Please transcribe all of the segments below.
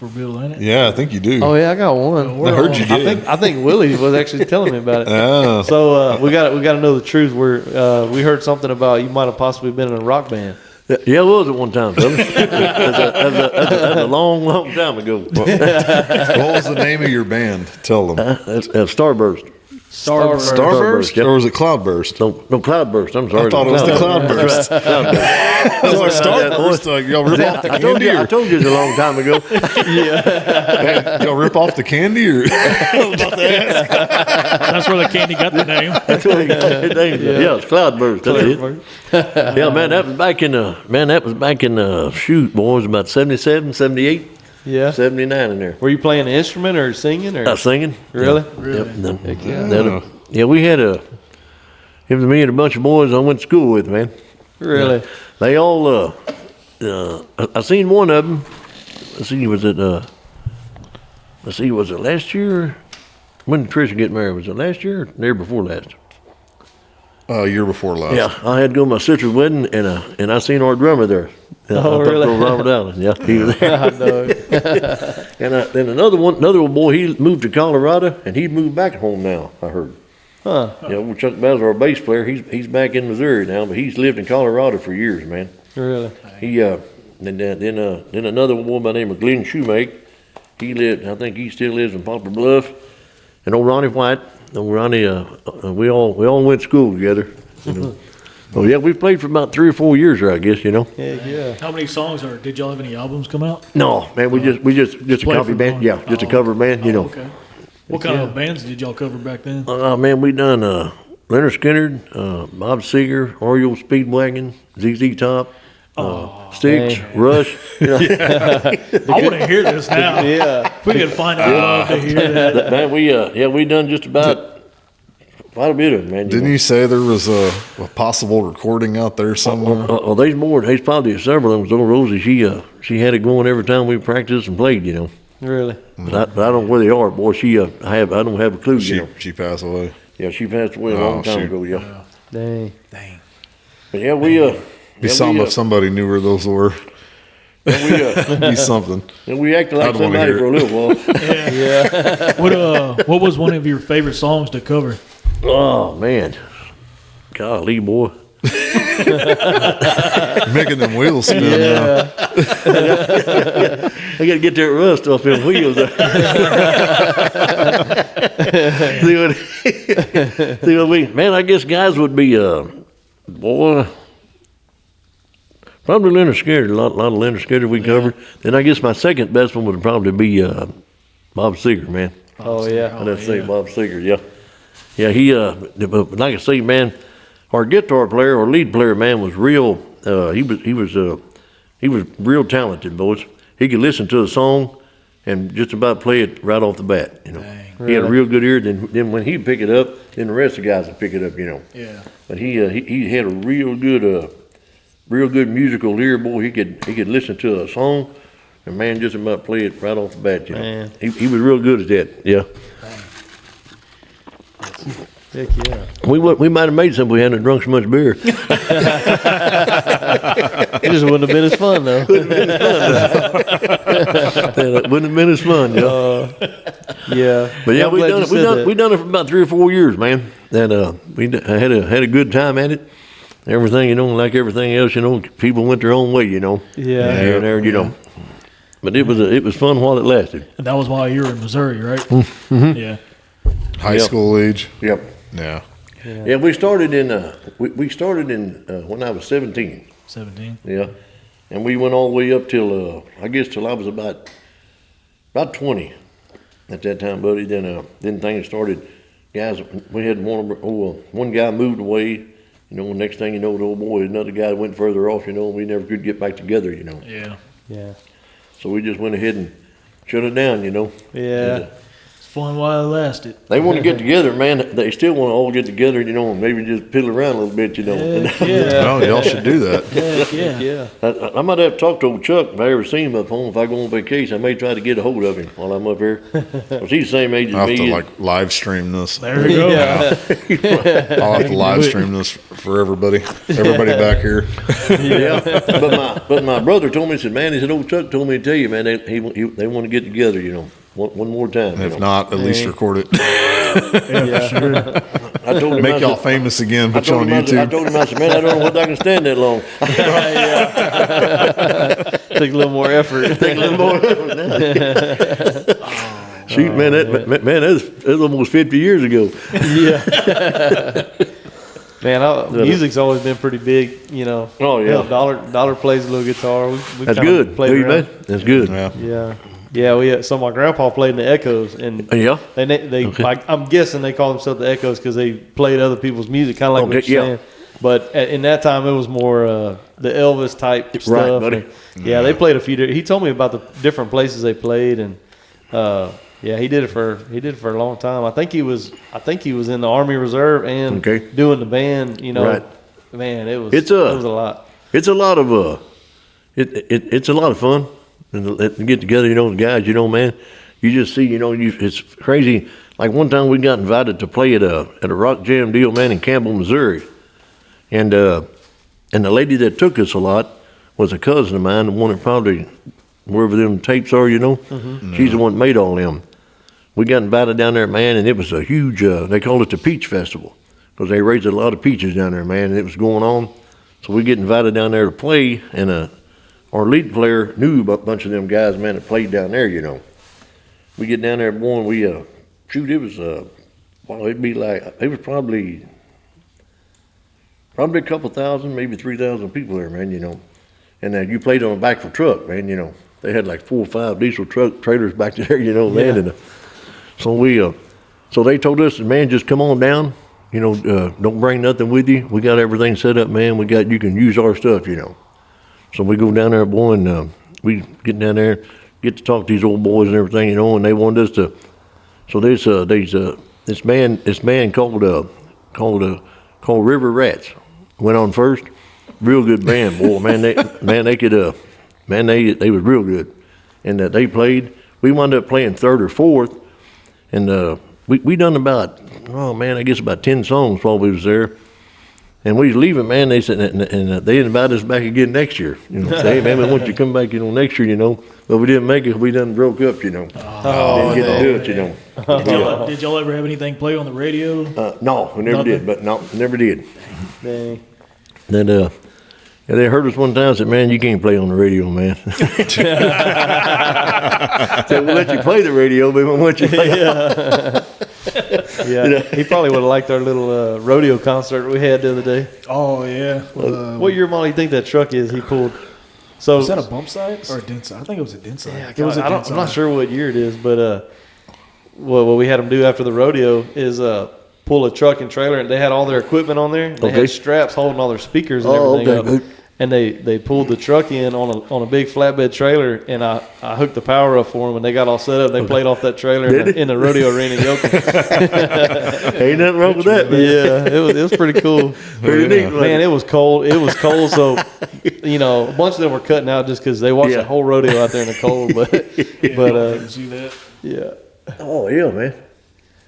for Bill, ain't it? Yeah, I think you do. Oh yeah, I got one. I heard you did. I think Willie was actually telling me about it. Oh. So we got to know the truth. We heard something about you might have possibly been in a rock band. Yeah, it was at one time, fellas. That's a long, long time ago. What was the name of your band? Tell them. Starburst. Starburst. Yep. Or was it Cloudburst? No, Cloudburst. I'm sorry. I thought it was the Cloudburst. Cloudburst. I was like, Starburst, like, y'all rip off the I told candy? you. I told you it's a long time ago. Y'all rip off the candy? Or? That's where the candy got the name. That's what yeah, it's Cloudburst. That's it. Yeah, man, that was back in shoot, boys, about 77, 78, Yeah. 79 in there. Were you playing an instrument or singing or Singing. really? Yep. Yeah, we had it was me and a bunch of boys I went to school with, man. Really? They all, I seen one of them. Was it last year? When did Tricia get married? Was it last year or the year before last? Year before last. Yeah, I had to go to my sister's wedding, and I seen our drummer there. Oh, really? Robert Allen. Yeah, he was there. I know. And then another one boy, he moved to Colorado, and he moved back home now, I heard. Huh. Yeah, well, Chuck Bowser, our bass player, he's back in Missouri now, but he's lived in Colorado for years, man. Really? Then another boy by the name of Glenn Shoemake, I think he still lives in Poplar Bluff. And old Ronnie White, we all went to school together. You know. Oh yeah, we played for about 3 or 4 years there, I guess, you know. Yeah. How many songs did y'all have any albums come out? No, man, we just a play cover for band. fun? Yeah, just a cover band, you know. Okay. What kind of bands did y'all cover back then? Man, we done Leonard Skinner, Bob Seger, REO Speedwagon, ZZ Top, Styx, man. Rush. You know. I want to hear this now. Yeah. If we could find out, I'd love to hear that. Man, we done just about quite a bit of it, man. Didn't you say there was a possible recording out there somewhere? There's more. There's probably several of them. So Rosie, she had it going every time we practiced and played, you know. Really? But I don't know where they are, boy. I don't have a clue, you know. She passed away. Yeah, she passed away a long time shoot. ago, yeah. Dang. But yeah, we Be something if somebody knew where those were. Be something. And we acted like I'd wanna somebody hear for a little while. Yeah. What was one of your favorite songs to cover? Oh man, golly, boy. Making them wheels spin now. I got to get that rust off them wheels. See what we, man, I guess guys would be, boy, probably Leonard Skinner, a lot of Leonard Skinner we covered. Then I guess my second best one would probably be Bob Seger, man. Oh yeah. Let's say Bob Seger, yeah. Yeah, he, like I say, man, our guitar player, our lead player, man, was real, he was real talented, boys. He could listen to a song and just about play it right off the bat, you know. Dang. He had a real good ear. Then when he'd pick it up, then the rest of the guys would pick it up, you know. Yeah. But he had a real good musical ear, boy. He could listen to a song and man just about play it right off the bat, you know. Man. He was real good at that, yeah. Heck yeah. We might have made some if we hadn't drunk so much beer. It just wouldn't have been as fun though. It wouldn't have been as fun, yeah. Yeah. But yeah, I'm glad you said that. we done it for about 3 or 4 years, man. And we had a good time at it. Everything, you know, like everything else, you know, people went their own way, you know. Yeah. Here and there, you know. But it was fun while it lasted. And that was while you were in Missouri, right? Mm-hmm. Yeah. High school age. Yep. Yeah. Yeah, we started in when I was 17. 17. Yeah, and we went all the way up till I was about 20 at that time, buddy. Then things started. Guys, we had one guy moved away. You know, next thing you know, the old boy, another guy went further off. You know, we never could get back together. You know. Yeah. Yeah. So we just went ahead and shut it down. You know. Yeah. As Fun while it lasted. They want to get together, man. They still want to all get together, you know, and maybe just piddle around a little bit, you know. Heck yeah. Well, y'all should do that. Heck yeah. Yeah. I might have to talk to old Chuck if I ever see him up home. If I go on vacation, I may try to get a hold of him while I'm up here. 'Cause he's the same age as I'll have me. to like live stream this. There we go. Yeah. I'll have to live stream this for everybody back here. Yeah, but my brother told me, he said, man, he said, old Chuck told me to tell you, man, they want to get together, you know, one more time. You If know. not, at least record it. Yeah, for sure. I told him, Make I y'all said, famous again. I Put you told on him, I YouTube. told him, I said, man, I don't know whether I can stand that long. Take a little more effort. Take a little more. Shoot, man, that's almost 50 years ago. Yeah. Man, music's always been pretty big, you know. Oh, yeah. Hell, Dollar plays a little guitar. We That's kinda good. played Do you, around. man? That's good. Yeah. Yeah. Yeah, so my grandpa played in the Echoes, and Yeah. I'm guessing they call themselves the Echoes because they played other people's music, kind of like Okay, what you're yeah. saying. But in that time, it was more the Elvis type stuff. buddy. And, yeah, they played a few. He told me about the different places they played, and yeah, he did it for a long time. I think he was in the Army Reserve and Okay. doing the band. You know, Right. man, it was It's it was a lot. It's a lot of it's a lot of fun and to get together, you know, the guys, you know, man. You just see, you know, it's crazy. Like one time we got invited to play at a rock jam deal, man, in Campbell, Missouri, and the lady that took us a lot was a cousin of mine, the one that probably wherever them tapes are, you know, she's the one that made all them. We got invited down there, man, and it was a huge. They called it the Peach Festival because they raised a lot of peaches down there, man, and it was going on. So we get invited down there to play, and our lead player knew a bunch of them guys, man, that played down there, you know. We get down there, boy, and we, shoot, it was, well, it'd be like, it was probably a couple thousand, maybe 3,000 people there, man, you know. And you played on the back of a truck, man, you know. They had like 4 or 5 diesel truck trailers back there, you know, man. Yeah. And so so they told us, man, just come on down. You know, don't bring nothing with you. We got everything set up, man. You can use our stuff, you know. So we go down there, boy, and we get down there, get to talk to these old boys and everything, you know. And they wanted us to. So there's this band called River Rats went on first. Real good band, boy, man. They was real good, and they played. We wound up playing third or fourth, and we done about, oh man, I guess about 10 songs while we was there. And we was leaving, man. They said, and they invited us back again next year. You know, say, hey man, we want you to come back, you know, next year, you know. But we didn't make it. We done broke up, you know. Didn't get to do it, you know. Did y'all ever have anything play on the radio? No, we never did. But no, never did. Dang. Then they heard us one time and said, man, you can't play on the radio, man. Said, we'll let you play the radio, but we won't let you play. Yeah, he probably would have liked our little rodeo concert we had the other day. Oh yeah. What year model do you think that truck is he pulled? So Was that a bump side or a dent side? I think it was a dent side. Yeah, It was a dent I'm not side. sure what year it is, but what we had them do after the rodeo is pull a truck and trailer, and they had all their equipment on there. They Okay. had straps holding all their speakers and Oh, everything okay. up. And they pulled the truck in on a big flatbed trailer, and I hooked the power up for them, and they got all set up. They played off that trailer in the rodeo arena in Yoakum. Ain't nothing wrong with that, man. Yeah, it was pretty cool. Pretty neat, Man, it was cold. It was cold, so you know, a bunch of them were cutting out just because they watched Yeah. the whole rodeo out there in the cold. But Did you see that? yeah, Oh, yeah, man.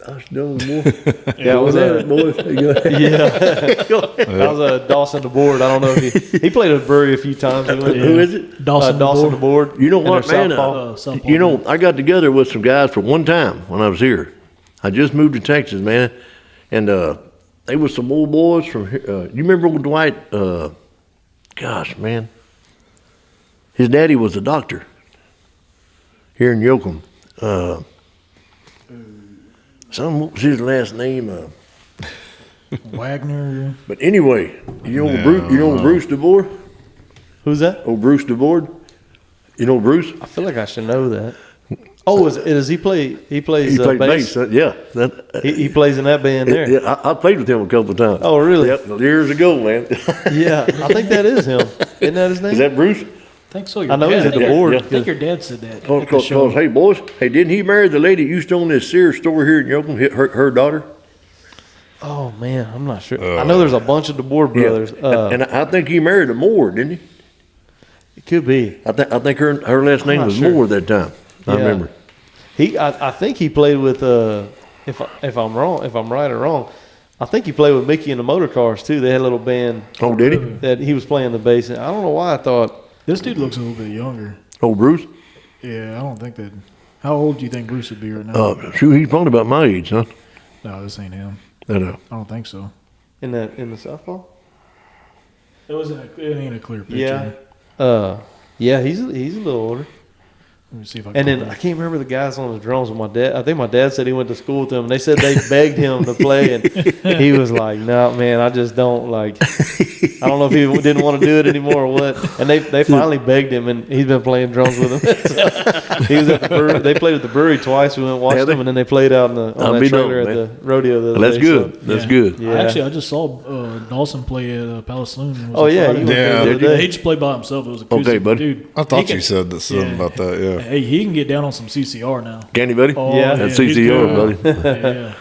Gosh, no more. yeah, it was boys. yeah. That was Dawson DeBoard. I don't know if he played at Bury a few times. Who is it? Dawson Dawson DeBoard. DeBoard. You know and what, their man? Southpaw. Southpaw. You know, I got together with some guys for one time when I was here. I just moved to Texas, man, and they was some old boys from here. You remember old Dwight? Gosh, man, his daddy was a doctor here in Yoakum. What was his last name? Wagner. But anyway, you know Bruce DeBoard? Who's that? Old Bruce DeBoard? You know Bruce? I feel like I should know that. Oh, does he play? He plays He played bass. bass. Yeah. He plays in that band there. Yeah, I played with him a couple of times. Oh, really? Yep, years ago, man. Yeah, I think that is him. Isn't that his name? Is that Bruce? think so. Your I know he's dad- at the think- board. I think your dad said that. Cause, at the show. hey boys, hey, didn't he marry the lady that used to own this Sears store here in Yoakum? Her daughter. Oh man, I'm not sure. I know there's a bunch of DeBoer brothers. And I think he married a Moore, didn't he? It could be. I think her last name not was sure. Moore that time. I Yeah. remember. I think he played with if I'm right or wrong, I think he played with Mickey and the Motor Cars too. They had a little band Oh, did he? that he was playing the bass in. I don't know why I thought. This dude looks a little bit younger. Oh, Bruce. Yeah, I don't think that. How old do you think Bruce would be right now? Shoot, he's probably about my age, huh? No, this ain't him. I know. I don't think so. In the softball? It ain't a clear picture. Yeah. Yeah, he's a little older. Let me see if I And can. then I can't remember the guys on the drums with my dad. I think my dad said he went to school with them, and they said they begged him to play, and he was like, "No, man, I just don't like." I don't know if he didn't want to do it anymore or what. And they finally begged him, and he's been playing drums with them. So he was at the brewery. They played at the brewery twice. We went and watched them, and then they played out on that be trailer known, at the rodeo. The other That's day, good. so- That's Yeah. good. Yeah. Actually, I just saw Dawson play at Palace Saloon. Oh, yeah, he went there the yeah. other day. He just played by himself. It was acoustic. Okay, buddy. Dude, I he thought can- you said that something yeah. about that. Yeah. Hey, he can get down on some CCR now. Can he, buddy? Oh, Yeah. That's he's CCR, good. buddy. Yeah.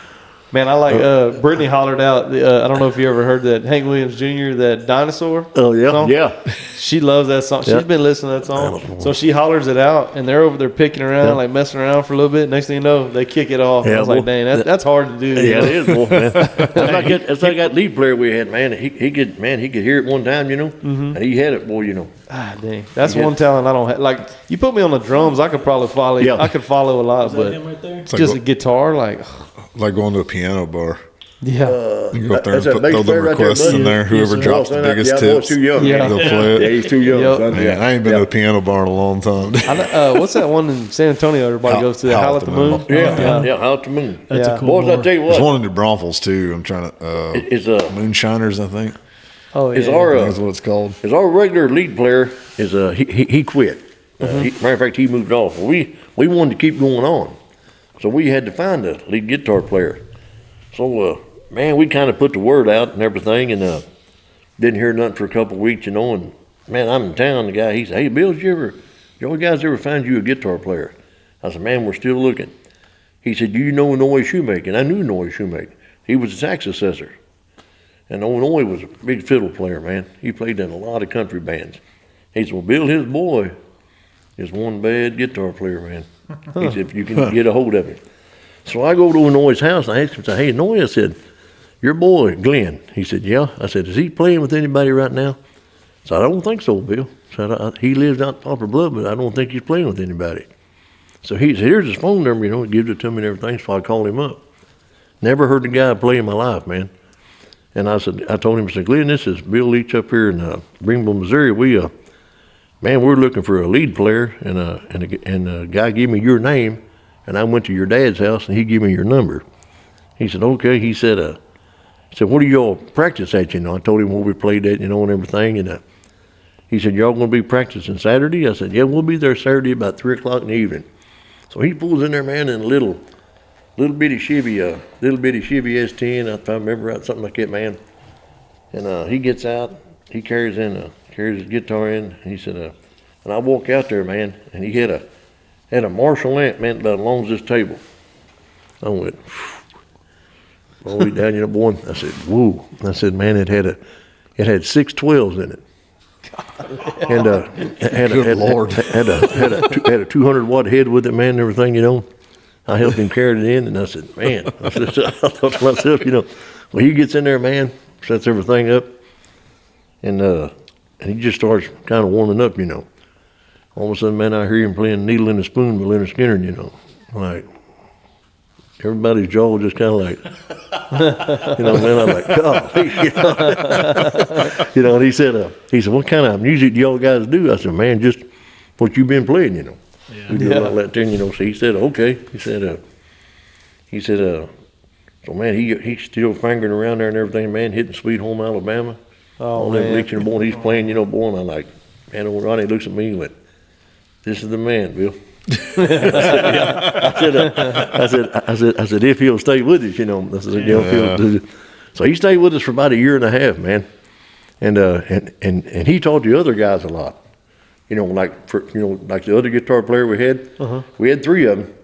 Man, I like Brittany hollered out. I don't know if you ever heard that Hank Williams Jr. that dinosaur. Oh, yeah. song? Yeah. She loves that song. Yeah. She's been listening to that song. So she hollers it out, and they're over there picking around, like messing around for a little bit. Next thing you know, they kick it off. Yeah, I was like, boy. dang, that's hard to do. you Yeah, know? it is, boy, man. That's like that lead player we had, man. He could hear it one time, you know, and he had it, boy, you know. Ah, dang. That's Yeah. one talent I don't have. Like, you put me on the drums, I could probably follow. Yeah. I could follow a lot, Is that but him right there? It's like, just a guitar, like, like going to a piano bar. yeah. You go up there and That's that bass throw the player right there, requests buddy. in there. Whoever Yes, drops Oh, the son, biggest boy's tips, too young. Yeah. they'll play Yeah, it. he's too young. Yep. son. Man, I ain't been to a piano bar in a long time. I know, what's that one in San Antonio everybody goes to? The Howl at the Moon? Yeah, out the moon. That's Yeah. a cool Boys, I bar. tell you There's what, one in New Braunfels too. I'm trying to is Moonshiners, I think. Oh, yeah. is our That's what it's called. is our regular lead player is he quit. Matter of fact, he moved off. We wanted to keep going on, so we had to find a lead guitar player. So man, we kind of put the word out and everything, and didn't hear nothing for a couple of weeks, you know. And man, I'm in town. The guy, he said, "Hey, Bill, did you guys ever find you a guitar player?" I said, "Man, we're still looking." He said, "You know Noy Shoemaker?" I knew Noy Shoemaker. He was a sax assessor. And Noy was a big fiddle player, man. He played in a lot of country bands. He said, "Well, Bill, his boy is one bad guitar player, man." He said, "If you can get a hold of him." So I go to Noy's house and I asked him, I said, "Hey, Noy," I said, "your boy, Glenn." He said, "Yeah." I said, "Is he playing with anybody right now?" I said, "I don't think so, Bill." I said, "He lives out in Poplar Bluff, but I don't think he's playing with anybody." So he said, "Here's his phone number, you know." He gives it to me and everything, so I called him up. Never heard the guy play in my life, man. And I told him, I said, "Glenn, this is Bill Leach up here in Greenville, Missouri. We're looking for a lead player, and a guy gave me your name, and I went to your dad's house, and he gave me your number." He said, "Okay." He said, "What do y'all practice at?" You know, I told him where we played at, you know, and everything, and he said, "Y'all gonna be practicing Saturday?" I said, "Yeah, we'll be there Saturday about 3:00 in the evening." So he pulls in there, man, in a little bitty Chevy S10, if I remember right, something like that, man. And he gets out, he carries his guitar in. And he said, and I walk out there, man, and he had a Marshall amp, man, about as long as this table. I went, all the way down, you know, boy. I said, "Whoa!" I said, "Man, it had 6 12s in it." And had a 200-watt head with it, man, and everything, you know. I helped him carry it in, and I said, "Man," I thought to myself, you know, well, he gets in there, man, sets everything up, and he just starts kind of warming up, you know. All of a sudden, man, I hear him playing "Needle in a Spoon" by Leonard Skinner, you know. Like, everybody's jaw just kind of like, you know, man, I'm like, "Golly," you know. You know, and he said, "What kind of music do y'all guys do?" I said, "Man, just what you've been playing, you know." We do a lot of that thing, you know. So he said, "Okay." He said, so man, he's still fingering around there and everything, man, hitting Sweet Home Alabama. Oh, All that man. bleaching, boy, he's playing, you know, boy, and I'm like, man, old Ronnie looks at me and went, "This is the man, Bill." I said, "If he'll stay with us, you know." I said, "Yeah, if he'll." So he stayed with us for about a year and a half, man. And he taught the other guys a lot. like like the other guitar player we had. We had 3 of them.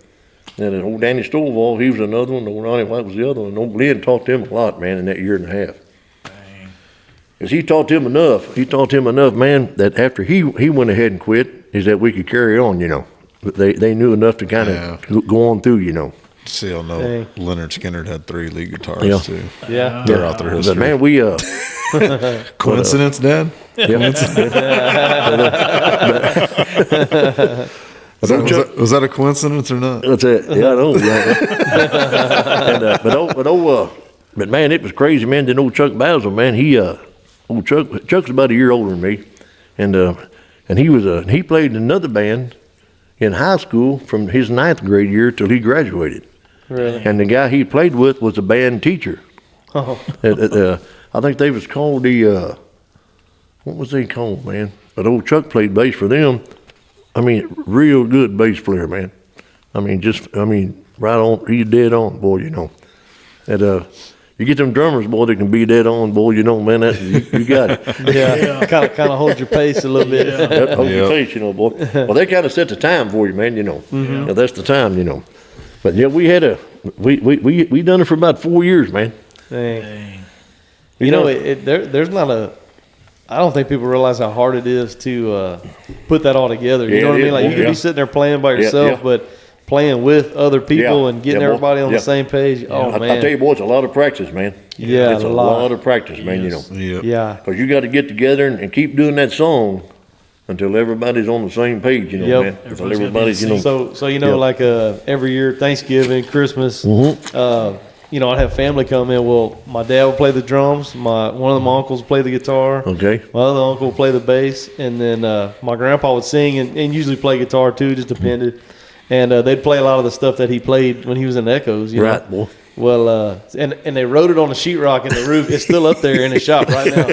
And old Danny Stovall, he was another one. Old Ronnie White was the other one. Old Lynn taught them a lot, man, in that year and a half. Because he taught him enough. He taught him enough, man, that after he went ahead and quit, is that we could carry on, But they knew enough to kind of go on through, See, I know Leonard Skinner had 3 lead guitars Yeah. too. Yeah. They're out there history. But man, we Coincidence, Dad? Was that a coincidence or not? That's it. Yeah, I know. But man, it was crazy, man. Then old Chuck Basil, man, Chuck's about a year older than me, and he played in another band in high school from his 9th grade year till he graduated. Really? And the guy he played with was a band teacher. Oh. I think they was called what was they called, man? But old Chuck played bass for them. I mean, real good bass player, man. Right on. He's dead on, boy. And you get them drummers, boy, that can be dead on, boy. Man, you got it. Yeah. Kind of hold your pace a little bit. That hold your pace, boy. Well, they kind of set the time for you, man. Now, that's the time, But yeah, we had we done it for about 4 years, man. Dang. There's not a. I don't think people realize how hard it is to put that all together. You know what I mean? Like you could be sitting there playing by yourself, but playing with other people and getting everybody on the same page. Oh man! I tell you, boy, it's a lot of practice, man. Yeah, it's a lot of practice, man. Yeah. Because you got to get together and keep doing that song until everybody's on the same page, man. Until everybody's, So like every year, Thanksgiving, Christmas, I'd have family come in. Well, my dad would play the drums. One of my uncles would play the guitar. Okay. My other uncle would play the bass, and then my grandpa would sing and usually play guitar too, just depended. And they'd play a lot of the stuff that he played when he was in Echoes. Right, boy. Well, and they wrote it on the sheetrock in the roof. It's still up there in the shop right now.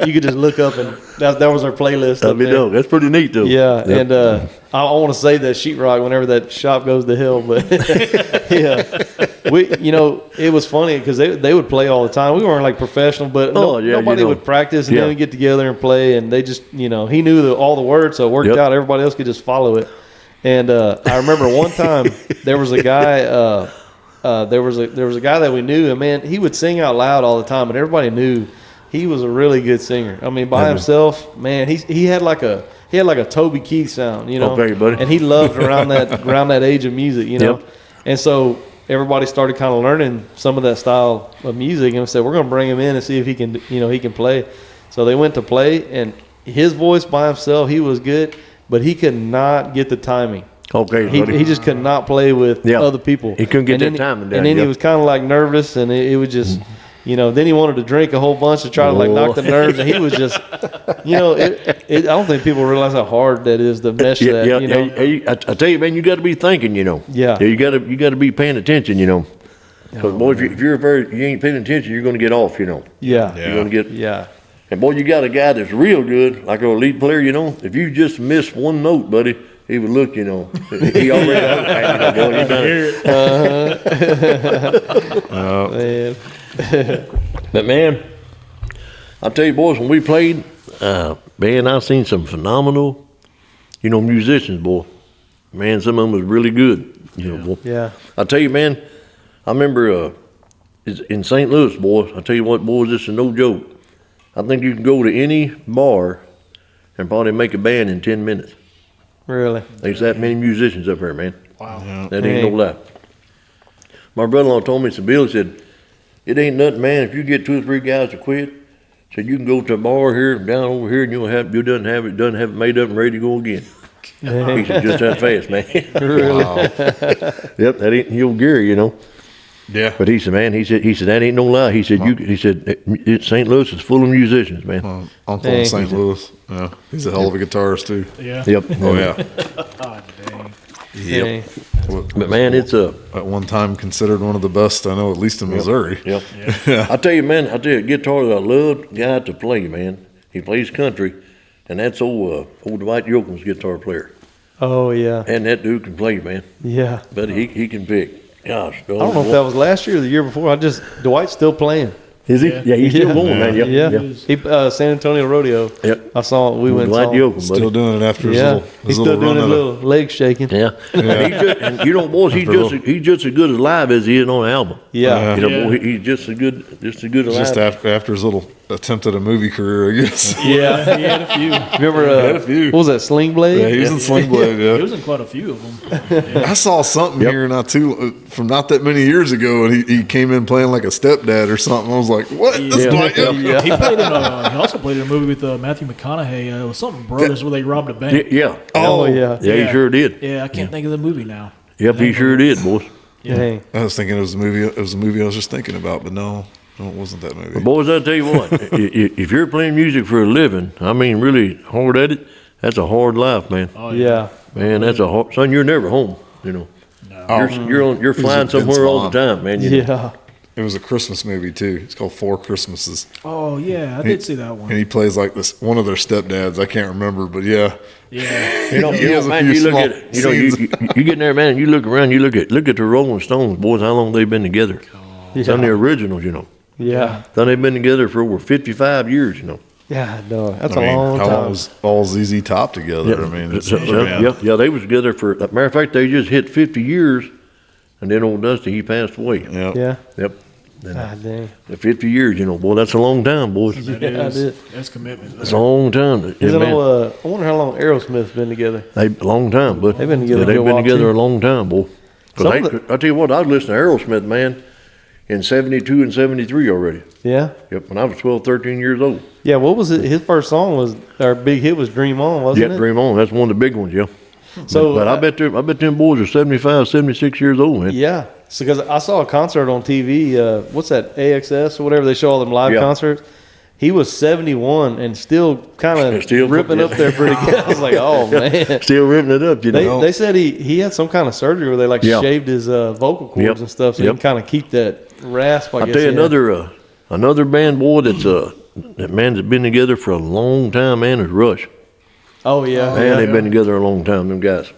You could just look up, and that was our playlist. That'd be dope. That's pretty neat, though. Yeah, yep. And I want to say that sheetrock whenever that shop goes to hell, but yeah, it was funny because they would play all the time. We weren't like professional, but nobody would practice, and then we'd get together and play, and they just he knew all the words, so it worked out. Everybody else could just follow it. And I remember one time there was a guy. There was a guy that we knew, and man, he would sing out loud all the time, and everybody knew he was a really good singer. I mean, by himself, man, he had like a Toby Keith sound, Okay, buddy. And he loved around that age of music, Yep. And so everybody started kind of learning some of that style of music, and said we're going to bring him in and see if he can play. So they went to play, and his voice by himself, he was good, but he could not get the timing. Okay, he just could not play with other people. He couldn't get that timing down. And then he was kind of like nervous, and it would just, then he wanted to drink a whole bunch to try to like knock the nerves, and he was just, I don't think people realize how hard that is to mesh that. I tell you, man, you got to be thinking, Yeah. You got to be paying attention, Because boy, if you ain't paying attention, you're going to get off, Yeah. You're going to get. Yeah. And boy, you got a guy that's real good, like our lead player, If you just miss one note, buddy, he would look, he already boy, you done it. Man. But man, I tell you, boys, when we played, man, I seen some phenomenal, musicians, boy. Man, some of them was really good, boy. Yeah. I tell you, man, I remember in St. Louis, boys. I tell you what, boys, this is no joke. I think you can go to any bar and probably make a band in 10 minutes. Really? There's that many musicians up here, man. Wow. Yeah. That ain't no lie. My brother-in-law told me, Bill, he said, it ain't nothing, man. If you get 2 or 3 guys to quit, said you can go to a bar here, down over here, and you done have it made up and ready to go again. He said, just that fast, man. Really? Wow. Yep, that ain't the old Gary, Yeah. But he said, man, he said that ain't no lie. He said, St. Louis is full of musicians, man. Uncle in St. Louis. Yeah. He's a hell of a guitarist too. Yeah. Yep. Oh yeah. God dang. Yep. But man, it's At one time considered one of the best I know, at least in Missouri. Yep. I tell you, man, guitar that I love guy to play, man. He plays country, and that's old Dwight Yoakam's guitar player. Oh yeah. And that dude can play, man. Yeah. But he can pick. Gosh, I don't know if that was last year or the year before. Dwight's still playing. Is he? Yeah, he's still going, man. Yep. Yeah. He San Antonio Rodeo. Yep. I saw it. We went. Glad and you saw it. open, Still buddy. doing it after Yeah, his he's little still doing run his of little legs shaking. Yeah, and you know, boys, he's just as good as live as he is on the album. Yeah. You know, Yeah. boy, he's just as good as just live. after his little attempt at a movie career, I guess. Yeah. He had a few. Remember? had a few. What was that? Sling Blade. Yeah, he was in Sling Blade. He Yeah. was in quite a few of them. I saw something here not from not that many years ago, and he came in playing like a stepdad or something. I was like, "What? This is like him." Yeah. He played in. He also played in a movie with Matthew McConaughey. It was something Brothers where they robbed a bank. Yeah. Oh, yeah. Yeah, he sure did. Yeah, I can't think of the movie now. Yep, he sure did, boys. Dang. I was thinking it was the movie. It was the movie I was just thinking about, but no, it wasn't that movie. Boys, I tell you what, if you're playing music for a living, I mean, really hard at it, that's a hard life, man. Oh, Yeah. Man, that's a hard. Son, you're never home. You know, you're flying Vince somewhere all the Vaughn. time, man. You know. Yeah. It was a Christmas movie too. It's called Four Christmases. Oh yeah, I did see that And one. he plays like this one of their stepdads. I can't remember, but yeah. Yeah. You know, He has a man, few you look small at it. You know, you get in there, man, and you look around. You look at the Rolling Stones, boys. How long they've been together? Some of the originals, you know. Yeah. Son, they've been together for over 55 years, you know. Yeah. No, that's I mean, a long how time. long was all ZZ Top together? I mean, it's Yeah, they was together for. Matter of fact, they just hit 50 years, and then old Dusty he passed away. Yeah. Yeah. Yep. God dang. The 50 years, you know, boy, that's a long time, boys. That Yeah, I is. did. That's commitment. That's a long time. Yeah, Isn't man. I wonder how long Aerosmith's been together. A long time, but They've been together they've for a been while, together too. a long time, boy. 'Cause Some I of tell you what, I was listening to Aerosmith, man, in 72 and 73 already. Yeah. Yep, when I was 12, 13 years old. Yeah. What was it? His first song was our big hit was "Dream On," wasn't Yeah, it? Dream On, that's one of the big ones, yeah. So, But I bet them boys are 75, 76 years old, man. Yeah. So, because I saw a concert on TV, what's that, AXS or whatever, they show all them live Yeah. concerts. He was 71 and still kind of Still- ripping up there pretty good. I was like, oh, man. Still ripping it up, you know. They said he had some kind of surgery where they like Yeah. shaved his vocal cords Yep. and stuff so he Yep. can kind of keep that rasp, I I'll guess. tell you he had. another band, boy, that's been together for a long time, man, is Rush. Oh, yeah. Man, yeah. they've been together a long time, them guys.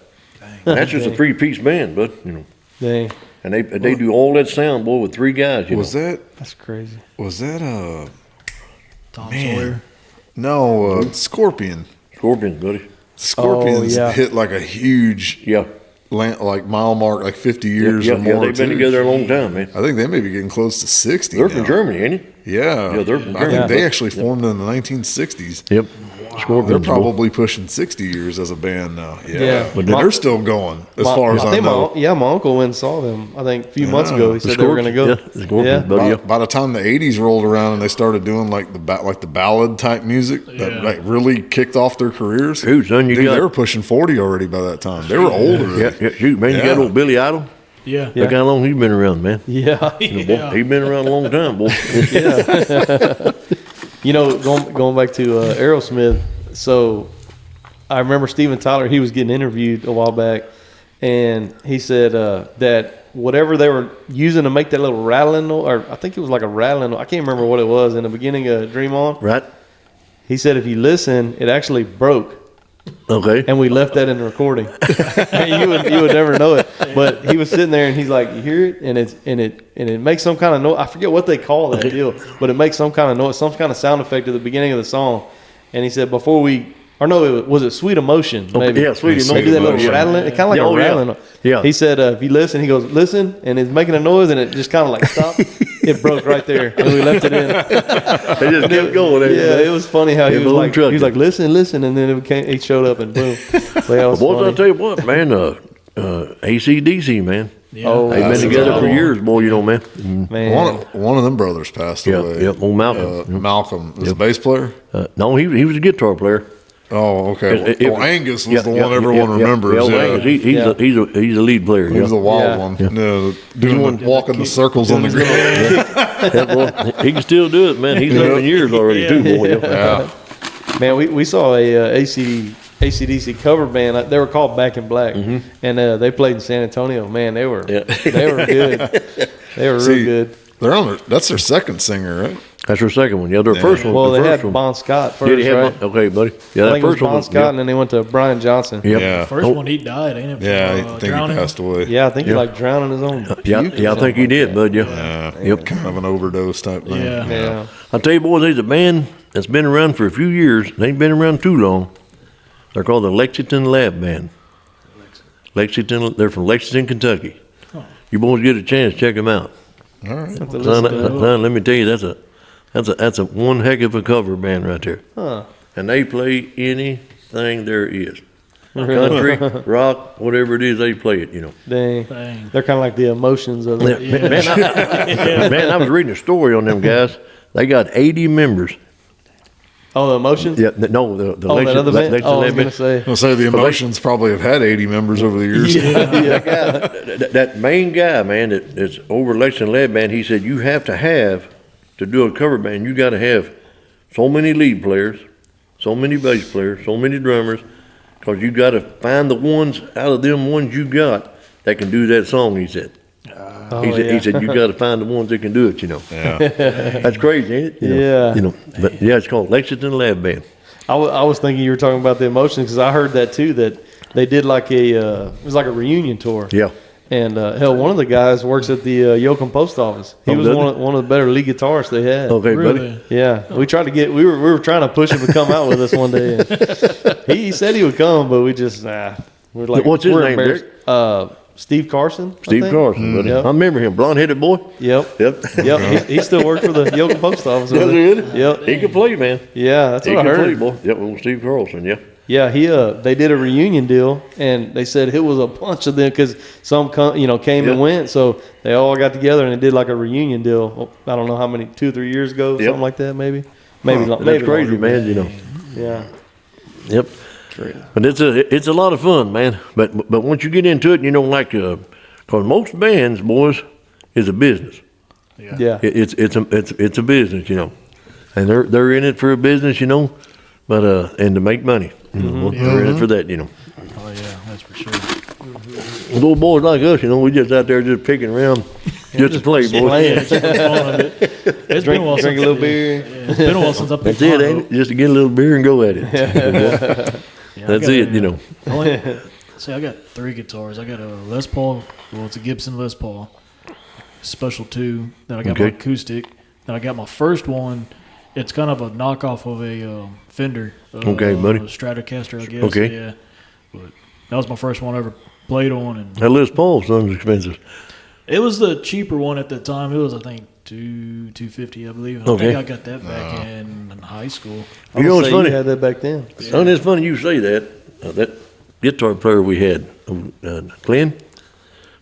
That's just a three-piece band, but, you know. Dang. And they do all that sound, boy, with three guys, you Was know. That's crazy. that Tom Man. Sawyer. no Scorpion? Scorpions, buddy. Scorpions yeah. hit like a huge Yeah. like mile mark, like 50 years Yeah, or more. they've been too. together a long time, man. I think they may be getting close to 60. They're now. from Germany, ain't it? Yeah, Yeah, they're from I think Germany. they actually formed in the 1960s. Yep. Scorpions. They're boy. probably pushing 60 years as a band now. Yeah, Yeah. but My- they're still going as far as I think know. my uncle went and saw them, I think, a few months Yeah. ago. He said they were going to go. Yeah, the Scorpions, Yeah. buddy. Yeah. By the time the 80s rolled around and they started doing like the ballad type music that Yeah. like really kicked off their careers, Shoot, son, you dude, got- they were pushing 40 already by that time. They were older. Yeah, shoot, man, you got Yeah. old Billy Idol. Yeah. Yeah. Look how long he's been around, man. Yeah. Boy, Yeah. he been around a long time, boy. You know, going back to Aerosmith, so I remember Steven Tyler, he was getting interviewed a while back, and he said that whatever they were using to make that little rattling noise, or I think it was like a rattling noise, I can't remember what it was in the beginning of Dream On. Right? He said if you listen, it actually broke. Okay. And we left that in the recording. you would never know it. But he was sitting there and he's like, you hear it, and it makes some kind of noise. I forget what they call that deal, but it makes some kind of noise, some kind of sound effect at the beginning of the song. And he said was it Sweet Emotion? Maybe. Yeah, Sweet Maybe that little Emotion. rattling. It kind of like Yeah, a oh, yeah. rattling. Yeah. He said if you listen, he goes listen, and it's making a noise, and it just kind of like stopped. It broke right there, and we left it in. They just kept going. Yeah, it was funny how he Yeah, was little like, truck. listen, and then he showed up and boom. So that was Boys, I'll funny. tell you what, man, AC/DC, man. Yeah. Oh, They've been That's together for another years, boy, you know, man. Man. One of them brothers passed Yeah, away. yep, old Malcolm. Malcolm was a bass player. No, he was a guitar player. Oh, okay. It- Well, Angus was Yeah, the yeah, one everyone yeah, remembers. Yeah, Yeah, Angus, he's Yeah. he's a lead player. he was Yeah. a wild Yeah. one. No, walking the circles on the ground. Yeah, boy, he can still do it, man. He's up in years already, too, boy. Yeah. Man, we saw a AC/DC cover band. They were called Back in Black, and they played in San Antonio. Man, they were Yeah. they were good. They were real See, good. They're on that's their second singer, right? That's her second one. Yeah, their first one. Well, the they first had one. Bon Scott first, Did he have right? okay, buddy. Yeah, I that think it was first one. Bon Scott, and then they went to Brian Johnson. Yep. Yeah. First one he died, ain't it? Yeah, From, I think drowning? he passed away. Yeah, I think he Yeah. like drowning his own. Yeah, puke or yeah, I think he something did, like bud. Yeah. Yeah. Yep. Kind of an overdose type thing. Yeah. that. Yeah. I tell you, boys, there's a band that's been around for a few years. They ain't been around too long. They're called the Lexington Lab Band. Lexington, they're from Lexington, Kentucky. You boys get a chance, check them out. All right. Son, let me tell you, that's a one heck of a cover band right there. Huh. And they play anything there is. Country, rock, whatever it is, they play it, you know. Dang. They're kind of like the emotions of it. Man, I was reading a story on them guys. They got 80 members. Oh, the emotions? Yeah, no, the that other band? Oh, I was going to say. I'll say the Emotions probably have had 80 members over the years. That main guy, man, that's over Lexington Lab Band, he said you have to do a cover band, you got to have so many lead players, so many bass players, so many drummers, because you got to find the ones out of them ones you got that can do that song, he said. He said you got to find the ones that can do it, you know. Yeah. That's crazy, ain't it? You know, but yeah, it's called Lexington Lab Band. I was thinking you were talking about the emotions because I heard that too, that they did like it was like a reunion tour. Yeah. And hell, one of the guys works at the Yoakum post office. He was one of the better lead guitarists they had. Okay, Really? buddy. Yeah, we tried to get we were trying to push him to come out with us one day. And he said he would come, but we just we're like, What's his name, embarrassed. Steve Carson. I Steve think. Carson, buddy. Yep. I remember him, blonde-headed boy. Yep. Yep. Yep. He still worked for the Yoakum post office. Does he really? Yep. He can play, man. Yeah, that's He what I can play, heard. boy. Yep, with Steve Carlson, yeah. Yeah, they did a reunion deal, and they said it was a bunch of them because some came and went, so they all got together and they did like a reunion deal. I don't know how many, 2 or 3 years ago, something like that, maybe. Maybe That's crazy, man. You know. Yeah. Yep. But it's a lot of fun, man. But once you get into it, you know, like because most bands, boys, is a business. Yeah. It's a business, you know, and they're in it for a business, you know, but and to make money. You know, they're in it for that, you know. Oh yeah, that's for sure. Little boys like us, you know, we just out there just picking around, just to play, boys. It's just for the fun of it. It's been a while Drink a since little beer. It's been a while since I picked That's it, ain't it? Just to get a little beer and go at it. That's it, you know. See, I got 3 guitars. I got a Les Paul. Well, it's a Gibson Les Paul Special 2. Then I got my acoustic. Then I got my first one. It's kind of a knockoff of a Fender. Okay, buddy. Stratocaster, I guess. Okay. Yeah. But that was my first one I ever played on. And That Les Paul sounds expensive. it was the cheaper one at the time. It was, I think, $250, I believe. I Okay. think I got that back in high school. You know what's funny? You had that back then. Son, it's funny you say that. That guitar player we had, Glenn.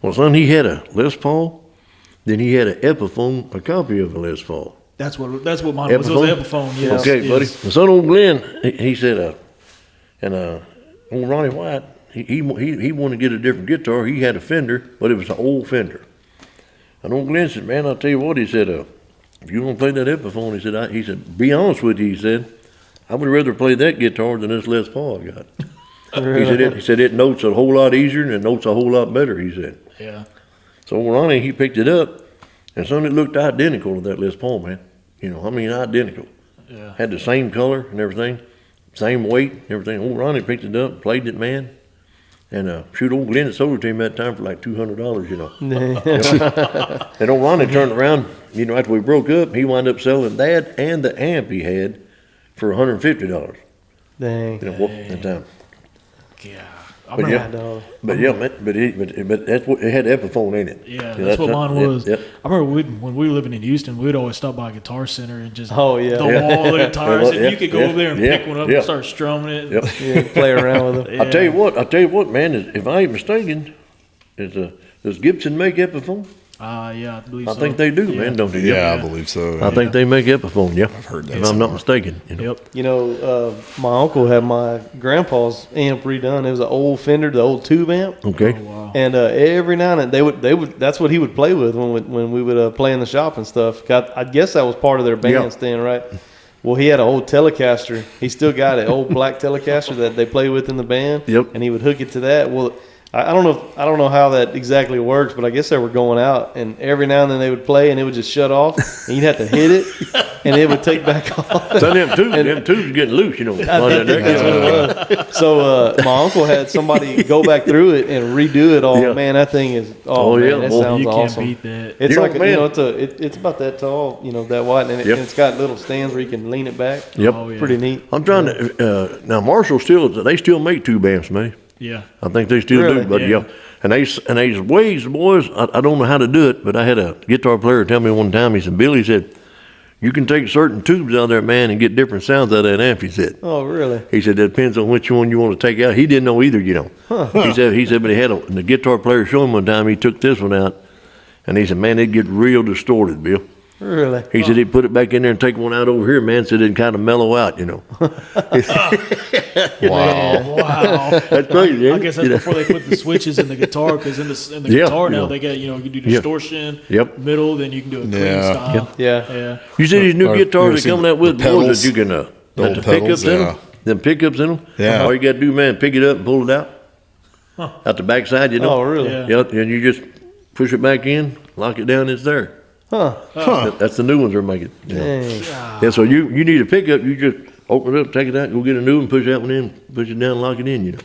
Well, son, he had a Les Paul. Then he had an Epiphone, a copy of a Les Paul. That's what mine was. It was an Epiphone. Yes, Okay, yes. buddy. My son, old Glenn, he said, and old Ronnie White, he wanted to get a different guitar. He had a Fender, but it was an old Fender. And old Glenn said, man, I'll tell you what, he said, if you want to play that Epiphone, he said, be honest with you, he said, I would rather play that guitar than this Les Paul I got. He said it notes a whole lot easier and it notes a whole lot better, he said. Yeah. So Ronnie, he picked it up, and son, it looked identical to that Les Paul, man. You know, I mean, identical. Yeah. Had the same color and everything, same weight, everything. Old Ronnie picked it up, played it, man. And shoot, old Glenn sold it to him that time for like $200, you know. And old Ronnie turned around, you know, after we broke up, he wound up selling that and the amp he had for $150. Dang. You know, at the time. Yeah. I But remember, yeah, but yeah, but that's what it had Epiphone in it. yeah, that's what mine was. Yep. I remember when we were living in Houston, we'd always stop by a Guitar Center and just Oh, yeah. throw all the guitars, and you could go over there and yeah, pick one up yeah. and start strumming it. Yep. Yeah, play around with them. Yeah. I'll tell you what, man, if I ain't mistaken, does Gibson make Epiphone? Yeah, I believe I so. think they do, Yeah. man, don't they? Yeah, I believe so. I think they make Epiphone, yeah. I've heard that if I'm not mistaken. You know. Yep. You know, my uncle had my grandpa's amp redone. It was an old Fender, the old tube amp. Okay. Oh, wow. And every now and then they would that's what he would play with when we would play in the shop and stuff. I guess that was part of their bandstand, right? Well, he had an old Telecaster. He still got an old black Telecaster that they play with in the band. Yep. And he would hook it to that. Well, I don't know how that exactly works, but I guess they were going out, and every now and then they would play, and it would just shut off, and you'd have to hit it, and it would take back off. So them tubes getting loose, you know. So my uncle had somebody go back through it and redo it all. Yeah. Man, that thing is that boy, sounds You awesome. can't beat that. It's You know, like man. it's about that tall, that wide, and, and it's got little stands where you can lean it back. Yep. Oh, yeah. Pretty neat. I'm trying to now Marshall they still make tube amps, man. Yeah. I think they still Really? do, but Yeah. And they ways, boys. I don't know how to do it, but I had a guitar player tell me one time. He said, "Billy," he said, "you can take certain tubes out there, man, and get different sounds out of that amp." He said. Oh, really? He said that depends on which one you want to take out. He didn't know either, you know. He said, but he had the guitar player show him one time. He took this one out, and he said, "Man, it'd get real distorted, Bill." Really? He said he'd put it back in there and take one out over here, man, so it'd kind of mellow out, you know. Wow. That's crazy. I guess that's before they put the switches in the guitar, because in the Yeah, guitar now yeah. they got, you can do distortion, Yep. middle, then you can do a clean Yeah. style. Yeah. Yeah. You see these new Or you guitars ever that coming out with the boys pedals? that you can The got old the pedals, pickups in yeah. them. Them pickups in them. Yeah. All you got to do, man, pick it up and pull it out. Out the backside, you know. Oh, really? Yeah. Yep, and you just push it back in, lock it down, it's there. Huh. That's the new ones they're making. Yeah. Dang. Yeah, so you need a pickup, you just open it up, take it out, go get a new one, push that one in, push it down, lock it in, you know.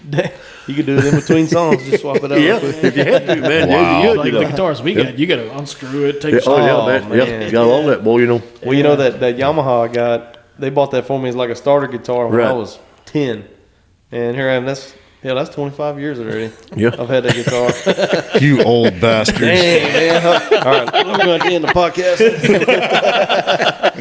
You could do it in between songs. Just swap it out. Yeah, if you had to, man. Wow. Yeah, you Like could, the you know. guitars we got, you got to unscrew it, take Yeah, it oh, off. yeah, man. man. Yeah, got all that, boy, you know. Well, you know that Yamaha I got, they bought that for me as like a starter guitar when I Right. was 10. And here I am, that's 25 years already. Yeah. I've had that guitar. You old bastards. Dang, man. All right, we're going to end the podcast.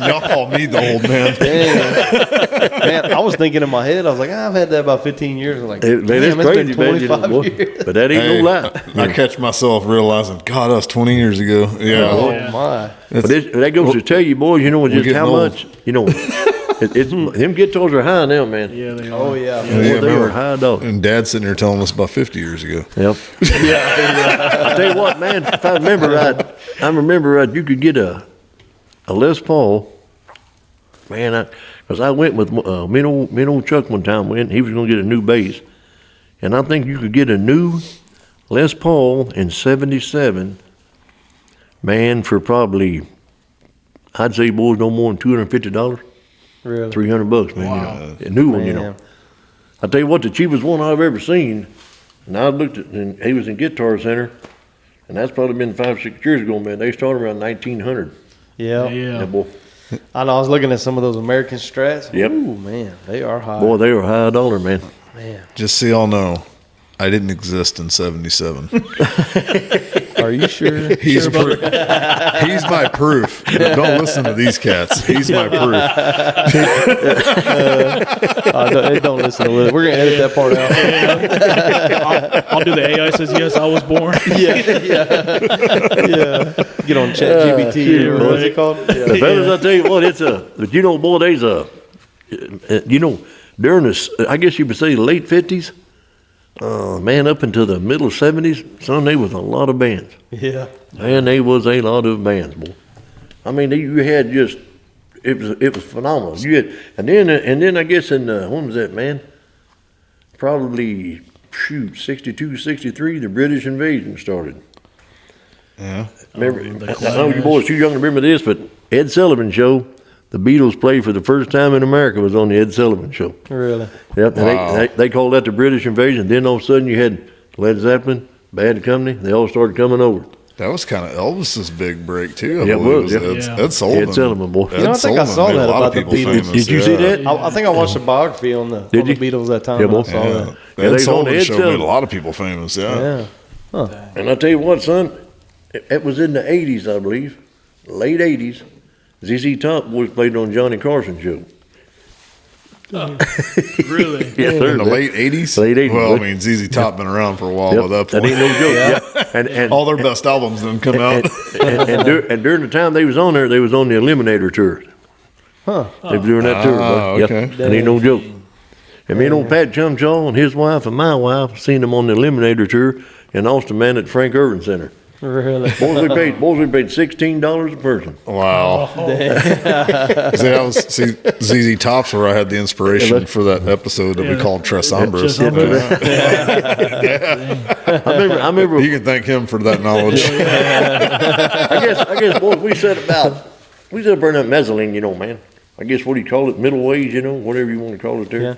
Y'all call me the old man. Dang. Man, I was thinking in my head, I was like, I've had that about 15 years. I'm like, Man, damn, it's it's crazy, been man. You know, 25 boy. years. But that ain't Hey, no lie. I catch myself realizing, God, that was 20 years ago. Yeah. Oh, Yeah. my. But that goes to tell you, boys, you know, just getting how old. much, you know, them guitars are high now, man. Yeah, they are. Oh, yeah. Boy, Yeah, they remember. are high dog. And Dad's sitting there telling us about 50 years ago. Yep. I tell you what, man, if I remember right, you could get a Les Paul, man, because I went with me and old Chuck one time, he was going to get a new bass. And I think you could get a new Les Paul in 77, man, for probably, I'd say, boys, no more than $250, Really? $300, man. Wow. You know, a new one, you know. Man. I tell you what, the cheapest one I've ever seen, and I looked at, and he was in Guitar Center, and that's probably been 5-6 years ago, man. They started around 1900. Yeah. Yeah. Yeah, boy. I know. I was looking at some of those American Strats. Yep. Ooh, man, they are high. Boy, they were high dollar, man. Man, Just so y'all know, I didn't exist in 77. are you sure? He's my proof. Don't listen to these cats. He's my proof. Don't listen to it. We're gonna edit that part out. I'll do the AI says yes, I was born. Yeah. Get on ChatGPT or what's it called? The Yeah. fellas, I tell you what, but you know, boy, during the, I guess you would say, late 50s, man, up into the middle 70s, son, there was a lot of bands. Yeah. Man, there was a lot of bands, boy. I mean, you had just, it was phenomenal. You had, and then I guess when was that, man? Probably, 62, 63, the British invasion started. Yeah. Remember, the I know you boys too young to remember this, but Ed Sullivan Show, the Beatles played for the first time in America was on the Ed Sullivan Show. Really? Yep, and Wow. they called that the British invasion. Then all of a sudden you had Led Zeppelin, Bad Company, they all started coming over. That was kind of Elvis's big break, too. I Yeah, it believe. was, yeah. Ed Sullivan. Ed Sullivan, boy. Ed You know, I think I Sullivan saw made that a lot about of the people Beatles. famous. Did you see that? I think I watched a biography on the Did you? Beatles that time. Yeah, when I boy. saw Yeah. that. Yeah, Ed they Sullivan on Ed show made Sullivan. a lot of people famous, yeah. Yeah. And I tell you what, son, it was in the 80s, I believe, late 80s. ZZ Top boys played on Johnny Carson's show. Really? Yes, sir. In the late 80s? Late 80s, Well, I boy. mean, ZZ Top been around for a while Yep, by that that point. ain't no joke. Yeah. And All their best albums didn't come out. and during the time they was on there, they was on the Eliminator tour. Huh. They were doing that tour. Ah, bud. okay. Yep. That ain't no joke. And me and old Pat Chumchaw and his wife and my wife seen them on the Eliminator tour in Austin, man, at Frank Irvin Center. Really? Boys, we paid $16 a person. Wow. See, that was ZZ Top's where I had the inspiration for that episode that we called Tres Hombres. Tres Hombres. I remember. You can thank him for that knowledge. I guess, boys, we said about that mezzanine, man. I guess what do you call it, middle ways, whatever you want to call it there. Yeah.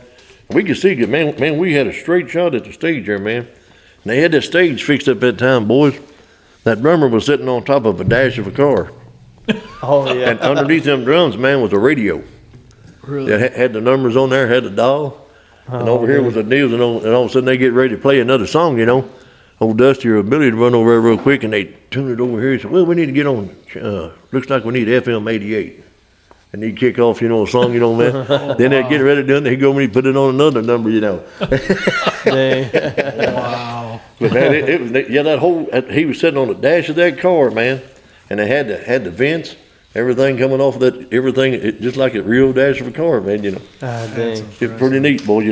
We could see good, man. We had a straight shot at the stage there, man. And they had that stage fixed up that time, boys. That drummer was sitting on top of a dash of a car. Oh yeah. And underneath them drums, man, was a radio. Really? That had the numbers on there, had the dial. And over here was the deals, and all of a sudden they get ready to play another song, Old Dusty or Billy would run over there real quick, and they tune it over here. He said, well, we need to get on, looks like we need FM 88. And he'd kick off, a song, man. Then they'd get ready to do it, and he'd go and he'd put it on another number, Dang. Wow. But man, it was, he was sitting on the dash of that car, man, and they had the vents, everything coming off of that, just like a real dash of a car, man, Dang. It's pretty neat, boy,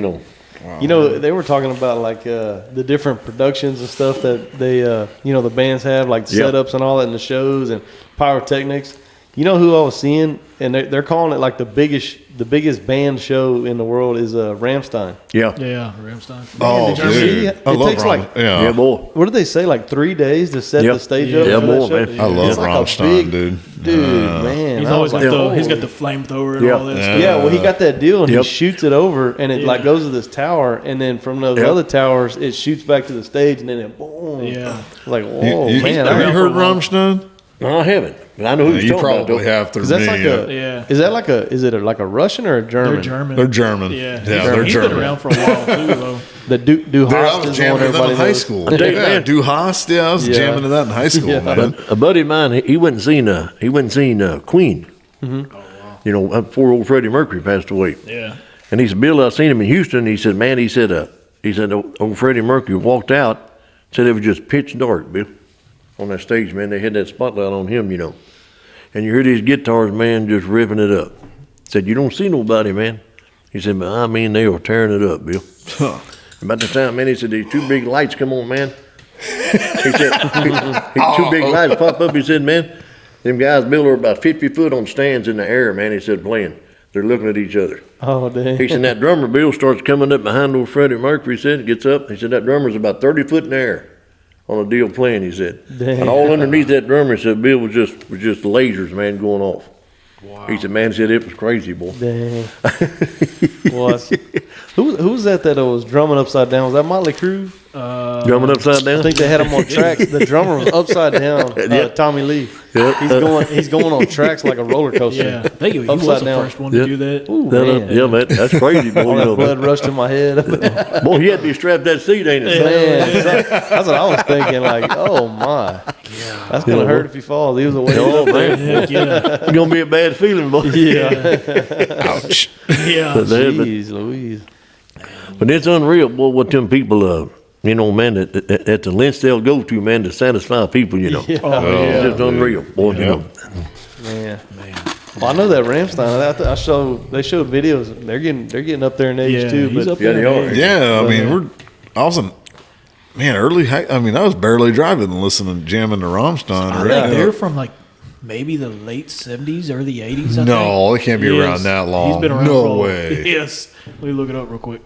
They were talking about like the different productions and stuff that they, the bands have, like the setups and all that in the shows and pyrotechnics. You know who I was seeing, and they're calling it like the biggest band show in the world is Rammstein. Yeah. Yeah, Rammstein. Oh, did you see? dude. I It love takes like- Yeah, boy. What did they say? Like 3 days to set Yep. the stage Yeah. up. Yeah, for that boy, show? man. I love It's like a Rammstein, big- dude. Man, He's I always was got like, he's got oh. the flamethrower and Yeah. all that Yeah. stuff. Yeah, well, he got that deal, and Yep. he shoots it over, and it like Yeah. goes to this tower, and then from those Yep. other towers, it shoots back to the stage, and then it boom. Yeah. Like, whoa, You- man. have you around heard for a while. Rammstein? No, I haven't, but I know who You you're talking about, probably though. have through 'Cause that's me. like Yeah. is that like is it like a Russian or a German? They're German. They're German. Yeah. They're He's German. been around for a while too, though. The Du I Hast was is the one jamming to that everybody in high knows. school. tell you, Yeah, man. Du Hast. Yeah, I was Yeah. jamming to that in high school, Yeah. man. A buddy of mine, he went and seen Queen. Before old Freddie Mercury passed away. Yeah. And he said, Bill, I seen him in Houston. He said, man, old Freddie Mercury walked out, said it was just pitch dark, Bill, on that stage, man. They had that spotlight on him, And you hear these guitars, man, just ripping it up. Said, you don't see nobody, man. He said, but I mean, they were tearing it up, Bill. About the time, man, he said, these two big lights come on, man. He said, two big lights pop up. He said, man, them guys, Bill, are about 50 foot on stands in the air, man. He said, playing. They're looking at each other. Oh, dang. He said, that drummer, Bill, starts coming up behind old Freddie Mercury, he said, gets up. He said, that drummer's about 30 foot in the air on a deal playing, he said. Damn. And all underneath that drummer, he said, Bill, was just lasers, man, going off. Wow. He said, man, he said, it was crazy, boy. Dang. Who was that was drumming upside down? Was that Motley Crue? Drumming upside down? I think they had him on tracks. The drummer was upside down. Yep. Tommy Lee. Yep. He's going on tracks like a roller coaster. Yeah. I think he was Upside the down. first one to do that. Ooh, No, man. yeah, man, that's crazy, boy. All that blood rushed to my head. Boy, he had to be strapped to that seat, ain't it? Man, that's what I was thinking. Like, oh my, that's gonna hurt if he falls. He was away. Oh, man. Heck yeah. It's going to be a bad feeling, boy. Yeah. Ouch. Yeah. Jeez Louise. But it's unreal, boy, what them people, man, at the lengths they'll go to, man, to satisfy people, Yeah. Oh, It's yeah. just unreal, boy, Man. Well, I know that Rammstein. They showed videos. They're getting up there in age Yeah, too. he's But up there they in are. age. Yeah, I mean, I wasn't, man, I was barely driving and listening, jamming to Rammstein. I Or, think they're from like maybe the late 70s, early 80s. I No, think. they can't be Yes. around that long. He's been around No for a- way. Yes. Let me look it up real quick.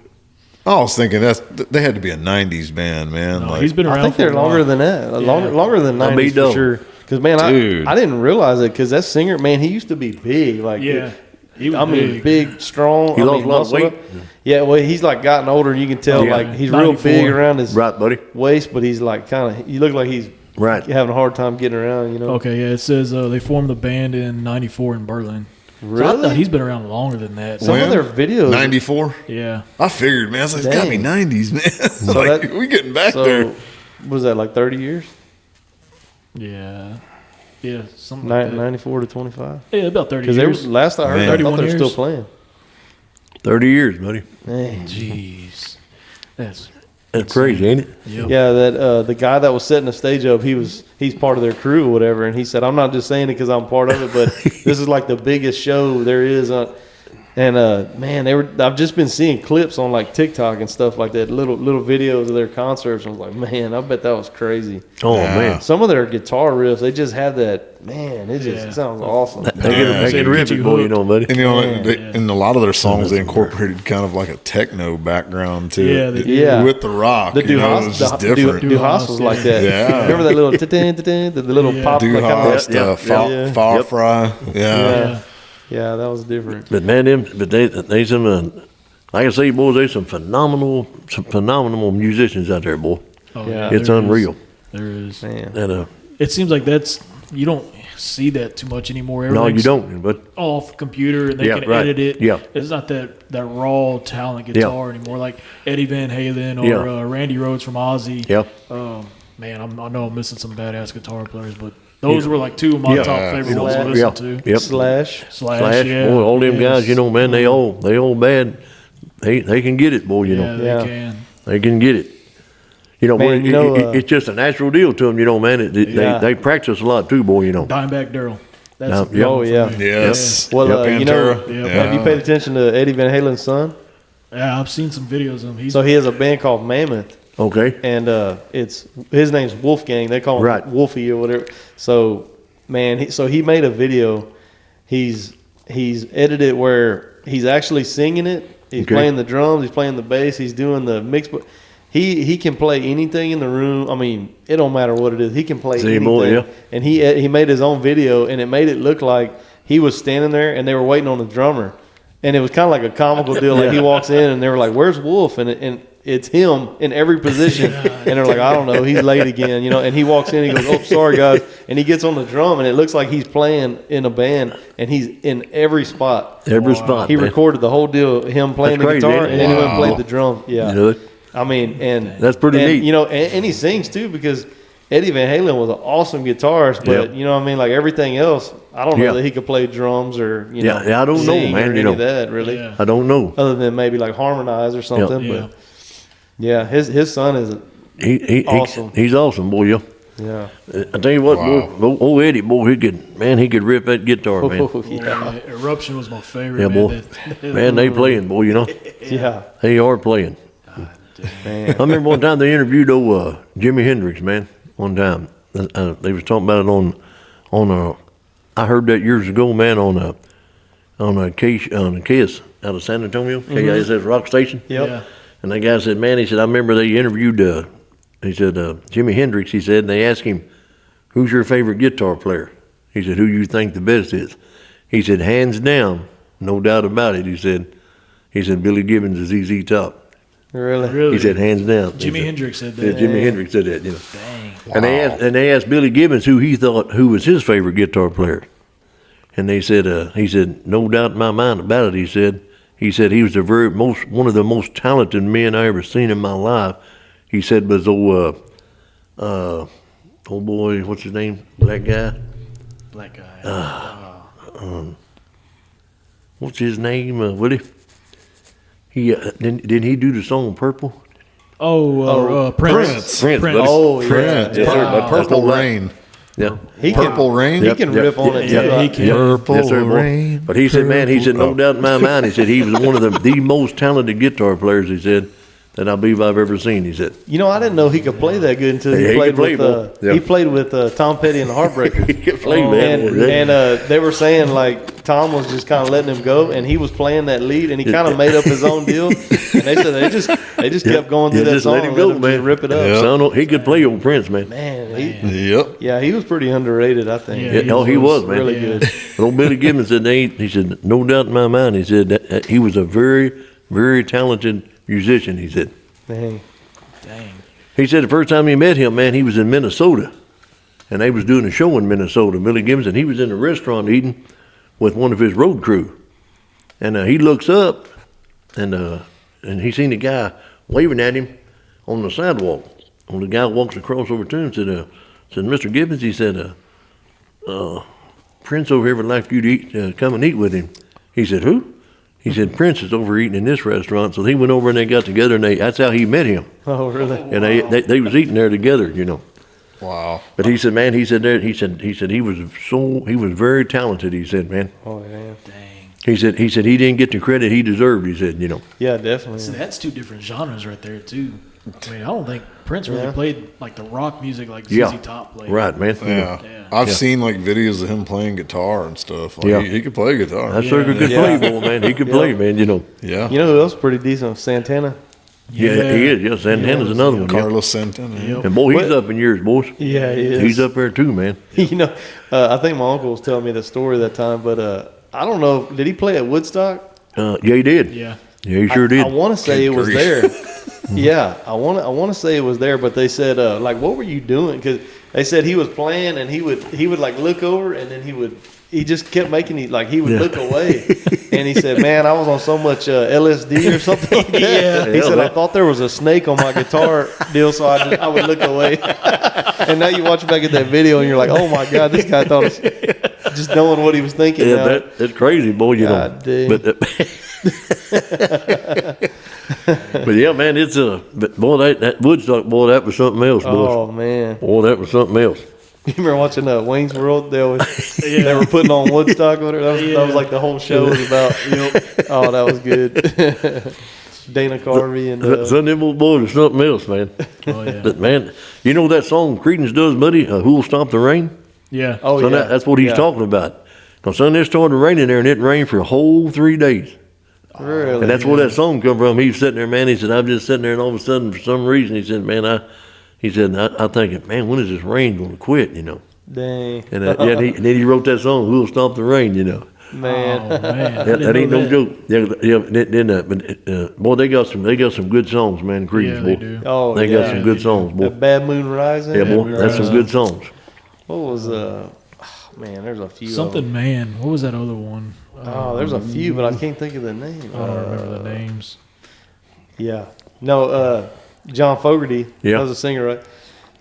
I was thinking they had to be a '90s band, man. No, like, he's been around I think for they're a while. longer than that. Yeah. Longer than I'll be 90s for dumb. sure. Because man, Dude. I didn't realize it. Because that singer, man, he used to be big. Like Yeah. He was I mean, big, strong. He I lost mean, a lot of muscle weight? up. Yeah, well, he's like gotten older, and you can tell Yeah. like he's real 94. big around his Right, buddy? waist, but he's like kind of. You look like he's Right. having a hard time getting around. You know. Okay, yeah, it says they formed the band in '94 in Berlin. So I Really? thought he's been around longer than that. Some of their videos. '94. Yeah. I figured, man. I was like, it's got to be Dang. '90s, man. So like, that- we getting back So there. was that like 30 years? Yeah. Yeah, something like that. 94 to 25. Yeah, about 30 Because years. last I heard, Man. I thought 31 they were still years? playing. 30 years, buddy. Man. Jeez. That's That's crazy, ain't it? yep. Yeah, that the guy that was setting the stage up, he's part of their crew or whatever, and he said, "I'm not just saying it because I'm part of it, but this is like the biggest show there is." And man, I've just been seeing clips on like TikTok and stuff like that, little videos of their concerts. I was like, man, I bet that was crazy. Oh man, some of their guitar riffs, they just have that. Man, it just sounds awesome. they get ripping, boy, you know, buddy. And in a lot of their songs, they incorporated kind of like a techno background to it. Yeah. With the rock, The it was just different. Duhas was like that. Yeah. Remember that little the little pop? Duhas, Firefly. Yeah, that was different. But man, they some like I say, boys, there's some phenomenal musicians out there, boy. Oh, Yeah. It's unreal. There is. Man. And It seems like you don't see that too much anymore. no, you Everything's don't. But off computer and they Yeah, can right. edit it. Yeah. It's not that raw talent guitar anymore, like Eddie Van Halen or Randy Rhoads from Ozzy. yeah, Man, I know I'm missing some badass guitar players, but those were like two of my top favorite ones to listen to. yep. Slash. Slash, yeah. boy, all them Yes. guys, you know, man, they all bad. They can get it, boy, you Yeah, know. they Yeah. can. They can get it. You know, Man, boy, it's just a natural deal to them, you know, man. They practice a lot too, boy, you know. Dimebag Darrell. That's Now, a big yeah. one Oh, for yeah. me. Yes. Well, Yep. you know, Pantera. have you paid attention to Eddie Van Halen's son? Yeah, I've seen some videos of him. So he has a band called Mammoth, Okay. and it's his name's Wolfgang. They call him Right. Wolfie or whatever. So man, he made a video. He's edited where he's actually singing it. He's Okay. playing the drums. He's playing the bass. He's doing the mix. But he can play anything in the room. I mean, it don't matter what it is. He can play See, anything. boy, yeah. And he made his own video, and it made it look like he was standing there, and they were waiting on the drummer. And it was kind of like a comical deal. Like he walks in, and they were like, "Where's Wolf?" And it's him in every position. And they're like, "I don't know, he's late again," you know. And he walks in, and he goes, "Oh, sorry guys," and he gets on the drum, and it looks like he's playing in a band, and he's in every spot. Every spot. He man. recorded the whole deal, him playing That's the crazy, guitar, ain't it? and then he went and Wow. played the drum. Yeah, You know it? I mean, and That's pretty and, neat. You know, and he sings too, because Eddie Van Halen was an awesome guitarist, but Yep. you know what I mean, like everything else, I don't know Yeah. that he could play drums or you know, Yeah, I don't know, sing man, or you any know. of that really, Yeah. I don't know. other than maybe like harmonize or something. Yeah. But yeah, his son is awesome. He's awesome, boy. Yeah. Yeah. I tell you what, Wow. boy, old Eddie, boy, he could rip that guitar, man. Oh, yeah. Eruption was my favorite. Yeah, man. boy. Man, they playing, boy. You know, Yeah. they are playing. Man. I remember one time they interviewed Jimi Hendrix, man. One time they was talking about it on I heard that years ago, man, on a KISS out of San Antonio, KISS rock station. Yep. Yeah. And that guy said, man, he said, I remember they interviewed, he said, Jimi Hendrix, he said, and they asked him, who's your favorite guitar player? He said, who you think the best is? He said, hands down, no doubt about it, he said, Billy Gibbons is ZZ Top. Really? Really? He said, hands down. Jimi Hendrix said Yeah, that. Jimi Hendrix said that, you know. Dang. And they asked Billy Gibbons who was his favorite guitar player. And he said, no doubt in my mind about it, he said he was one of the most talented men I ever seen in my life. He said was old boy, what's his name? Black guy? Black guy. What's his name, Willie? He didn't he do the song Purple? Prince. Prince, buddy. Oh, yeah. Prince. Yes, sir. Wow. That's Purple no lie. Rain. Yeah. He Purple Rain. He can rip on it too. Yeah, he can. Purple Yes, sir, boy. Rain. But he said, man, he said, no Purple- doubt in my mind, he said he was one of the most talented guitar players, he said, that I believe I've ever seen, he said. You know, I didn't know he could play that good until Yeah, he he played could play, with boy. Yeah. he played with Tom Petty and the Heartbreakers. He could play, man. And they were saying like Tom was just kind of letting him go, and he was playing that lead, and he kind of made up his own deal. And they said they just kept going through Yeah, that just song, let him and go, let him man. just rip it up. Yeah. Son, he could play old Prince, man. Man, Yep. he was pretty underrated, I think. Yeah, He was, man. really Yeah. good. But old Billy Gibbons said, he said, no doubt in my mind, he said that he was a very, very talented musician, he said. Dang. Dang. He said the first time he met him, man, he was in Minnesota. And they was doing a show in Minnesota, Billy Gibbons, and he was in a restaurant eating with one of his road crew. And he looks up, and he seen the guy waving at him on the sidewalk. And the guy walks across over to him and said, Mr. Gibbons, he said, Prince over here would like you to eat, come and eat with him. He said, who? He said, Prince is over eating in this restaurant. So he went over and they got together, and that's how he met him. Oh, really? And they was eating there together, you know. Wow. But he said, man, he said he was very talented. He said, man. Oh, yeah. Dang. He said he didn't get the credit he deserved. He said, Yeah, definitely. See, that's two different genres right there too. I mean, I don't think Prince really played like the rock music like ZZ Top played. Right, man. Yeah. I've seen like videos of him playing guitar and stuff. Like, he could play guitar. That sucker could play, boy, man. He could play, man. Yeah. You know who else is pretty decent? Santana. Yeah, he is. Yeah, Santana's another one. Carlos Santana. Yep. And boy, he's up in years, boys. Yeah, he is. He's up there too, man. I think my uncle was telling me the story that time, but I don't know. Did he play at Woodstock? Yeah, he did. Yeah. Yeah, he sure did. I want to say it was there. Yeah, I want to say it was there, but they said like, what were you doing? Because they said he was playing and he would like look over and then he just kept making he would look away, and he said, man, I was on so much LSD or something like that. He said I thought there was a snake on my guitar deal, so I would look away. And now you watch back at that video and you're like, oh my God, this guy thought just knowing what he was thinking. Yeah, that's crazy, boy. God dang. But yeah, man, it's but boy, that Woodstock, boy, that was something else, boy. Oh man, Boy, that was something else. you remember watching Wayne's World? They were putting on Woodstock or whatever. That was like the whole show was about. Oh, that was good. Dana Carvey and Some of them old boys are something else, man. Oh yeah. But man, you know that song Creedence does, buddy? Who'll Stop the Rain? Yeah. oh Son, yeah, that's what he's talking about. Because son, it started raining there, and it rained for a whole 3 days. really. And that's where that song come from. He was sitting there, man. He said, I'm just sitting there, and all of a sudden, for some reason, he said, man, I think, man, when is this rain going to quit, Dang. And, and then he wrote that song, Who'll Stop the Rain, Man. Oh, man. That ain't no joke. Boy, they got some good songs, man. Creedence, Yeah, boy. they do. Oh, They got some good songs, boy. That Bad Moon Rising. Yeah, boy, that's some good songs. What was man? There's a few. Of Something them. man. What was that other one? Oh, there's a few, but I can't think of the name. I don't remember the names. Yeah. No. John Fogerty. Yeah. That was a singer, right?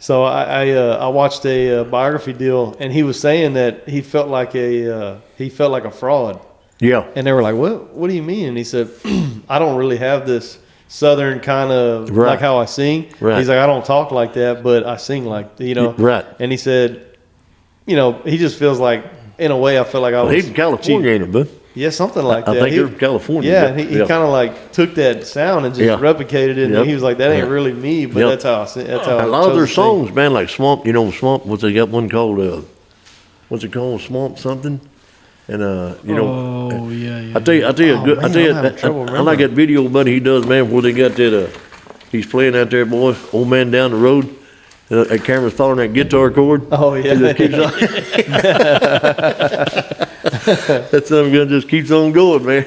So I watched a biography deal, and he was saying that he felt like a fraud, Yeah. and they were like, "What do you mean?" And he said, "I don't really have this Southern kind of Right. like how I sing." Right. He's like, "I don't talk like that, but I sing like Right. And he said, he just feels like, in a way, I feel like I Well, was he's from California, ain't it, bud? Yeah, something like I that. think they're from California. Yeah, and he kind of like took that sound and just Yeah. replicated it. Yep. And he was like, "That ain't Yeah. really me, but Yep. that's how I sing." That's how A I lot of chose their to sing." songs, man, like Swamp, Swamp, what's they got one called, what's it called, Swamp something? And, Oh yeah, yeah. I tell you, Oh, man, I'm having trouble I like that video, buddy, he does, man, where they got that, he's playing out there, boy, old man down the road, that camera's following that guitar chord. Oh yeah, He just keeps on. That son of a gun just keeps on going, man.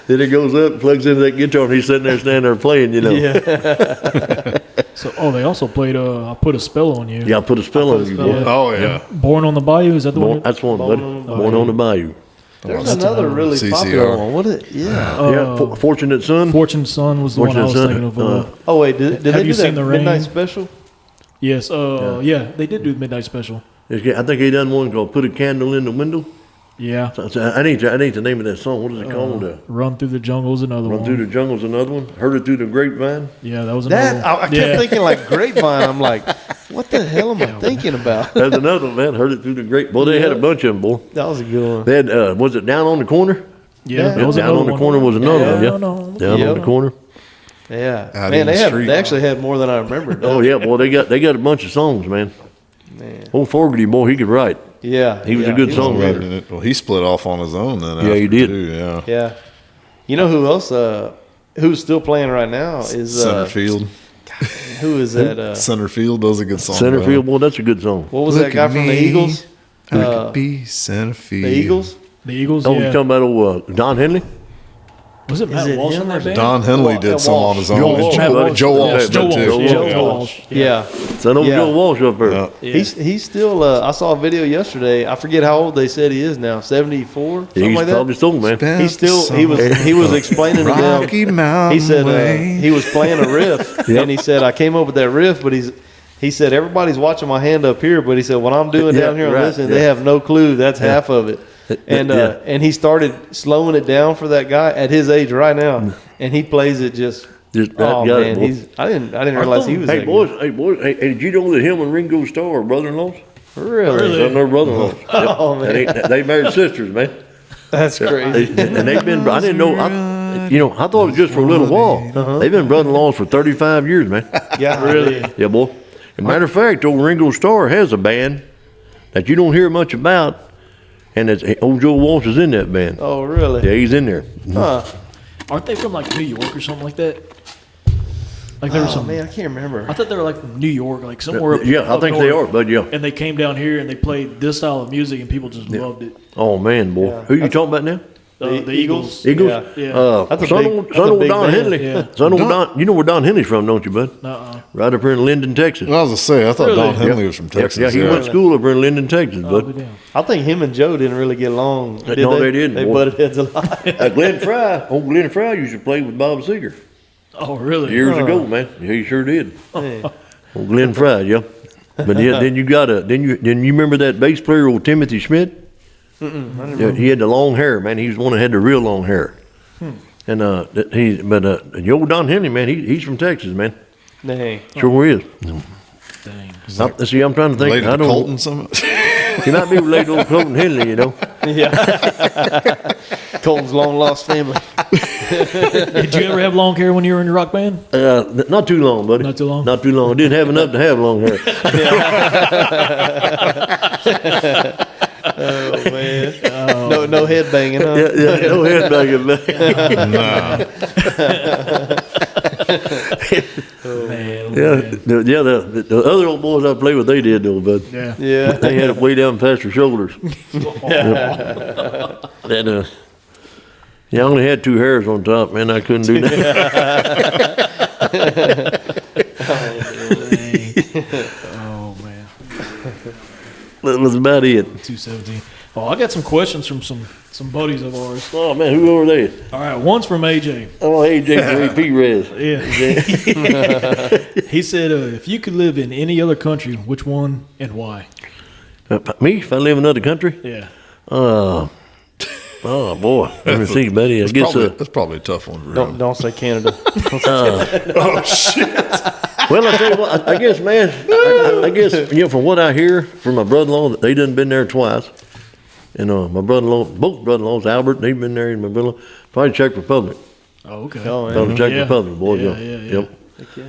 Then it goes up, plugs into that guitar, and he's sitting there, standing there playing, yeah. So, they also played I Put a Spell on You. Yeah, I put a spell on you, Spell boy. on You. Oh yeah. Born on the Bayou, is that the Born, one? that's one, Born buddy. on the Born on the Bayou. There's That's another another really CCR. popular one. What is? Yeah. Yeah, Fortunate Son. Fortune Son was the one I was Fortunate thinking Son, of. Oh wait, did Have they you do that seen The Rain? midnight special? Yes, yeah, they did do the Midnight Special. I think he done one called "Put a Candle in the Window." Yeah. So I need the name of that song. What is it called? Run Through the Jungle is another Run one. Through the Jungle's another one. Heard It Through the Grapevine. Yeah, that was another That one. I kept thinking like Grapevine. I'm like, what the hell am I thinking about? That's another one, man. Heard It Through the Grape. Boy, they had a bunch of them, boy. That was a good one. They had, was it Down on the Corner? Yeah, Yeah, that was Down another on the one. Corner was another one, yeah. Down on the Down on the Yeah. Corner. Yeah, Out man, in the they street. actually had more than I remembered. Oh, yeah, boy, they got a bunch of songs, man. Man. Old Fogerty, boy, he could write. Yeah, He was a good songwriter. Well, he split off on his own then. Yeah, he after, did. Too, yeah. Yeah, you know who else? Who's still playing right now is Centerfield. Who is that? Centerfield does a good song. Centerfield, boy, that's a good song. What was that guy from the Eagles? I could be Centerfield. The Eagles. The Eagles, Oh, yeah. you talking about old Don Henley? Was it Matt it Walsh him in or that is band? Don Henley did some on his own. Joe Walsh. Joe Walsh Joe did Walsh. too. Joe Joe Walsh. Walsh. Yeah, Son of Yeah. Joe Walsh up there. Yeah. Yeah. he's still. I saw a video yesterday. I forget how old they said he is now. 74, something He's like that. probably still, man. He's still. He was explaining to Rocky them. Mountain He said Way. he was playing a riff, and he said I came up with that riff, but he said everybody's watching my hand up here, but he said what I'm doing Yeah, down here on right, this, and yeah. they have no clue. That's half of it. And Yeah. and he started slowing it down for that guy at his age right now, and he plays it just. Just Oh got man, it, boy. I didn't realize he was. Hey that boys, hey, did you know that him and Ringo Starr are brother-in-laws? good. Really? Son, they're brother-in-laws. Oh, man. They married sisters, man. That's crazy. And they've been. I didn't know. I thought it was just for a little while. They've been brother-in-laws for 35 years, man. Yeah, really. Yeah, boy. As a matter of fact, old Ringo Starr has a band that you don't hear much about, and it's old Joe Walsh is in that band. Oh, really? Yeah, he's in there. Huh. Aren't they from like New York or something like that? Like there was some. Man, I can't remember. I thought they were like from New York, like somewhere. Yeah, up I think they north. are, but yeah. And they came down here and they played this style of music, and people just loved it. Oh man, boy, Yeah. who you talking about now? The Eagles. Eagles. Yeah. That's a son big- old, that's son a old big Don band. Henley. Yeah. Son old Don. You know where Don Henley's from, don't you, bud? Right up here in Linden, Texas. I was gonna say, I thought Really? Don Henley was from Texas. Yeah, he went to school up here in Linden, Texas, bud. Yeah. I think him and Joe didn't really get along. Did No, they? they didn't, They boy. butted heads a lot. Old Glenn Fry used to play with Bob Seger Oh, really? years ago, man. Yeah, he sure did. Man. Old Glenn Fry, yeah. But yeah, then you remember that bass player, old Timothy Schmidt? Yeah, he had the long hair, man. He was the one that had the real long hair. And the old Don Henley, man, he's from Texas, man. Dang. Sure is. Dang. See, I'm trying to think. Related I to don't. Colton some. He might be related to old Colton Henley, you know. Yeah. Colton's long lost family. Did you ever have long hair when you were in your rock band? Not too long, buddy. Not too long? Not too long. I didn't have enough to have long hair. Oh man. No head banging, huh? Yeah, no head banging, man. Nah. Man, The other old boys I played with, they did though, bud. yeah. Yeah. They had it way down past their shoulders. And, I only had 2 hairs on top, man. I couldn't do that. Oh man. That was about it. 217. Oh, I got some questions from some buddies of ours. Oh man, who are they? All right, one's from AJ. Oh, AJ P-Rez. Yeah. He said, if you could live in any other country, which one and why? Me? If I live in another country? Yeah. Oh boy. Let me see, buddy. I guess. That's probably a tough one. For him. Don't say Canada. Oh shit! Well, I tell you what. I guess, man. I guess from what I hear from my brother-in-law, they done been there twice. And my brother-in-law, both brother-in-laws, Albert, they've been there, and my brother-in-law, probably Czech Republic. Oh, okay. Oh, man. Probably Czech Yeah. Republic, boy. Yeah. Yep. Yeah,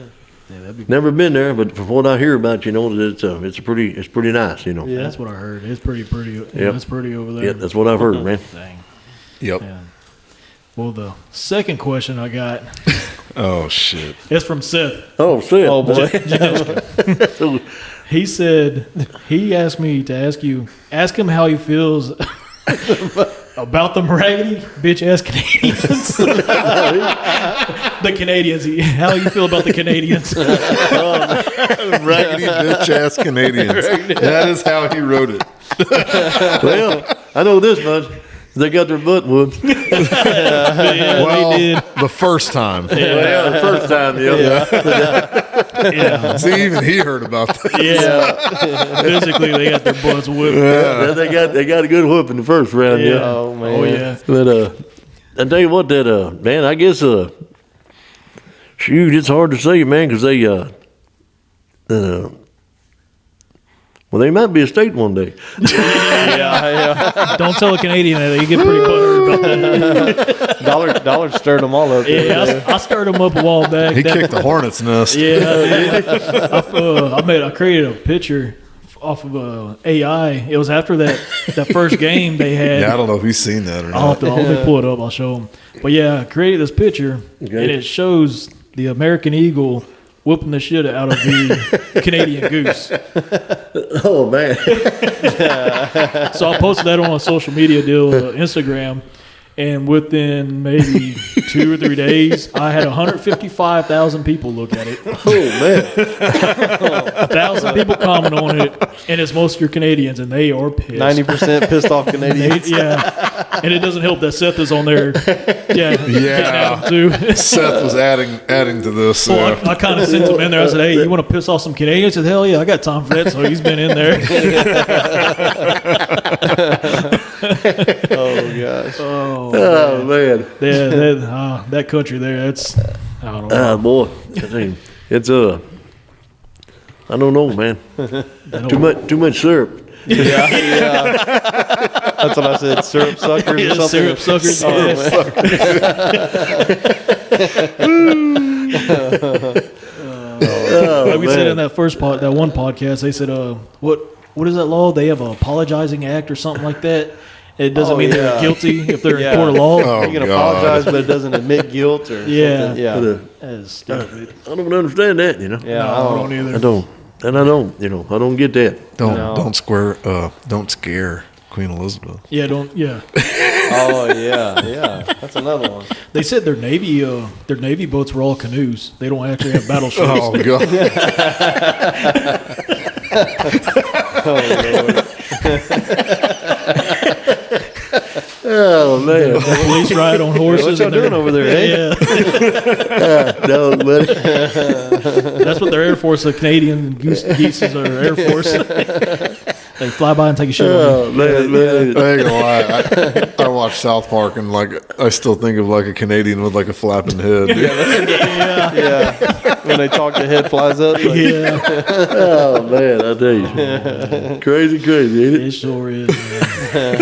that'd be. Never been there, but from what I hear about, it's pretty nice, you know. Yeah. That's what I heard. It's pretty. Yeah, Yep. it's pretty over there. Yeah, that's what I've heard, man. Dang. Yep. Yeah. Well, the second question I got Oh shit! is from Seth. Oh, shit. Oh boy. So, He said he asked me to ask him how he feels about them raggedy bitch ass Canadians. The Canadians. How you feel about the Canadians? Raggedy bitch ass Canadians. That is how he wrote it. well, I know this much. They got their butt whooped. Yeah, Well, they did. the first time. Yeah, the first time, Yeah. See, even he heard about that. Yeah. Physically, they got their butts whipped. Yeah, they got a good whoop in the first round, yeah. Oh man. Oh yeah. But I tell you what, man, I guess shoot, it's hard to say, man, because they well, they might be a state one day. Yeah. Don't tell a Canadian that. They get pretty butthurt about that. Dollar stirred them all up. Yeah, I stirred them up a while back. He That- kicked the hornet's nest. Yeah, I did. I created a picture off of AI. It was after that first game they had. Yeah, I don't know if he's seen that or I'll not. let me pull it up. I'll show them. But yeah, I created this picture, Okay. and it shows the American eagle whooping the shit out of the Canadian goose. Oh, man. So I posted that on a social media deal, Instagram, and within maybe 2 or 3 days, I had 155,000 people look at it. Oh, man. 1,000 people comment on it, and it's most of your Canadians, and they are pissed. 90% pissed off Canadians. Yeah, and it doesn't help that Seth is on there. Yeah, Yeah. too. Seth was adding to this. Well, I kind of sent him in there. I said, "Hey, you want to piss off some Canadians?" He said, "Hell yeah, I got time for that." So he's been in there. Oh gosh. Oh, Oh, man. that country there. That's I don't know. Ah, boy. I tell you, it's I don't know, man. Too much syrup. Yeah. That's what I said. Syrup suckers or something. Syrup suckers. Like we said in that that one podcast, they said, what is that law? They have a apologizing act or something like that. It doesn't mean they're guilty if they're in court of law. Oh, You can God. apologize, but it doesn't admit guilt or something. Yeah. That is stupid. I don't understand that, you know. Yeah. No, I don't either. I don't. And I don't, you know, I don't get that. Don't scare Queen Elizabeth. Yeah, yeah. Oh yeah. That's another one. They said their navy boats were all canoes. They don't actually have battleships. Oh God. Oh man, The police ride on horses. What y'all and they're- doing over there, eh? Yeah, no, buddy. that's what their Air Force. The Canadian geeses are Air Force. They fly by and take a shit on Oh man. I ain't gonna lie. I watch South Park and like I still think of like a Canadian with like a flapping head. Yeah. When they talk, the head flies up. you. Like, Yeah, Oh man, I tell you, crazy, ain't it? it sure is. Man.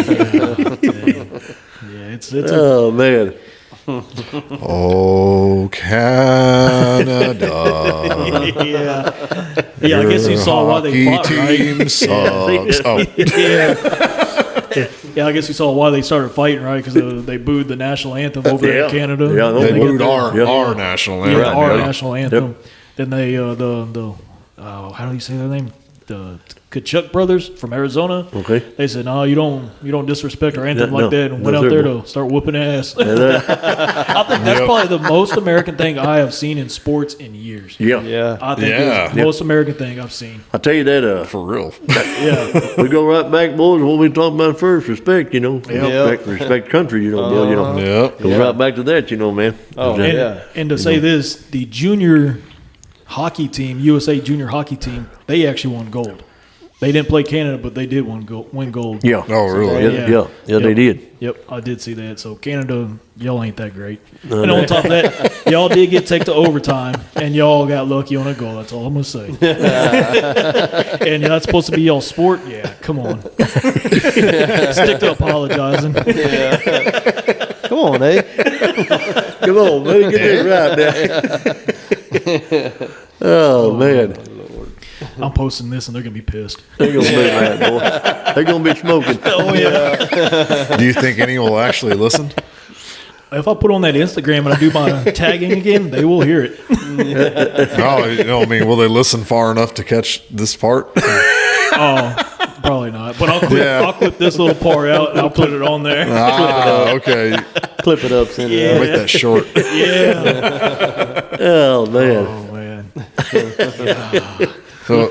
Yeah, it's Oh man. Oh Canada. yeah. I guess you saw why they Your fought, hockey right? team sucks. Oh, Yeah, I guess you saw why they started fighting, right? Because they booed the national anthem over there in Canada. Yeah, I know. they They booed get our national the, anthem. our yeah. national anthem. Then they how do you say their name? The Kachuk brothers from Arizona. Okay. They said, "No, you don't disrespect our anthem No, like that," and no, went out sir. there to start whooping ass. I think that's probably the most American thing I have seen in sports in years. Yeah. yeah. I think Yeah. it's the most American thing I've seen. I tell you that. For real. Yeah, We go right back, boys. When we talk about first respect, you know, Yep. respect country, you know, Bill, you know. Yep. Go right back to that, you know, man. Oh, and, yeah. and to say this, the junior hockey team, USA junior hockey team, they actually won gold. They didn't play Canada, but they did win gold. Yeah. Oh, really? Yeah, they Yep. did. Yep, I did see that. So Canada, y'all ain't that great. And on top of that, y'all did get taken to overtime, and y'all got lucky on a goal. That's all I'm gonna say. And that's supposed to be y'all sport. Yeah, come on. Stick to apologizing. Come on, eh? Come on, man, get that right now. Oh, man. I'm posting this, and they're gonna be pissed. They're going to be right, boy. They're going to be smoking. Oh yeah. Do you think any will actually listen? If I put on that Instagram and I do my tagging again, they will hear it. No, I mean, will they listen far enough to catch this part? Oh, probably not. But Yeah. I'll clip this little part out and I'll put it on there. Okay. Clip it up, send it Make that short. Yeah. Oh, man. Oh man. So,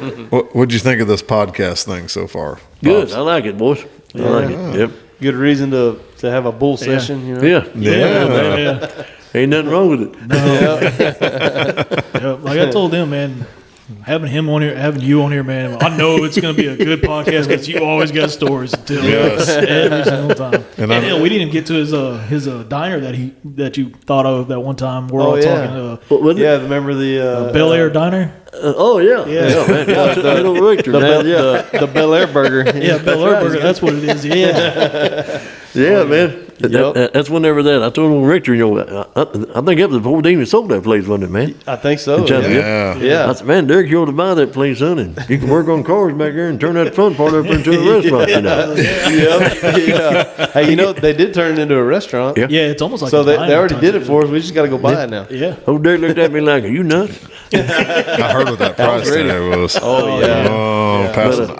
what'd you think of this podcast thing so far? Good. Pops? I like it, boys. I like it. Yep. Good reason to have a bull session, you know? Yeah. Yeah. man. Yeah. Ain't nothing wrong with it. Yeah, like I told them, man, having him on here, having you on here, man, I know it's going to be a good podcast because you always got stories to tell Yes. every single time. And And, I'm- we didn't get to his diner that you thought of that one time. We're all yeah. talking What was it? Yeah, remember the Bel Air Diner. Oh, yeah. Yeah. man. Yeah, little Richter, the, man. Bel- the Bel Air burger. Yeah, Bel Air Burger. That's what it is. Yeah. Yeah, man. Yep. That's whenever that. I told old Richter, you know, I think that was before they even sold that place, wasn't it, man? I think so. China, Yeah. Yeah. Yeah. I said, man, Derek, you ought to buy that place, son, and you can work on cars back there and turn that front part up into a restaurant, you know. Yeah. Hey, you know, they did turn it into a restaurant. Yeah. Yeah, it's almost like So a they diner already type did it of- for us. We just got to go buy it now. Yeah. Old Derek looked at me like, are you nuts? I heard what that price ready. tag was. Oh, yeah. Oh, passing. But,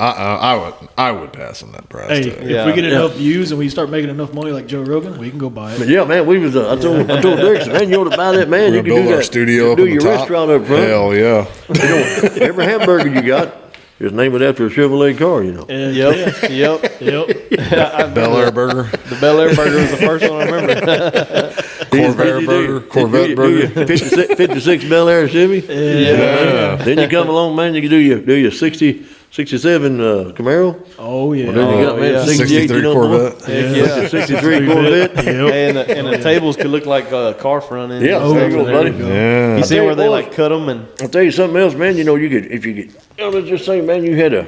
I would pass on that price Hey, tag. if we get enough views and we start making enough money like Joe Rogan, we can go buy But it. yeah, man, we was. I told Derek, man, you ought to buy that, man. We're You gonna can build do our that. studio You up can on do the your top. restaurant up front. Hell yeah. You know, every hamburger you got is named after a Chevrolet car. You know. Yeah. Yep. Yep. Bel Air Burger, The Bel Air burger was the first one I remember. Corvair Burger, Corvette Burger. 56 Bel Air Chevy. Yeah. Then you come along, man. You can do your 67 Camaro. Oh yeah. Then you got man yeah. 68. 63 You know, Corvette. Heck yeah. 63 Corvette. Yep. And the tables could look like car front ends. Yeah, and there you stuff. go, buddy. Yeah. You see tell where you they what. like cut them and I'll tell you something else, man. You know, you could if you could. You know, let's just say, man, you had the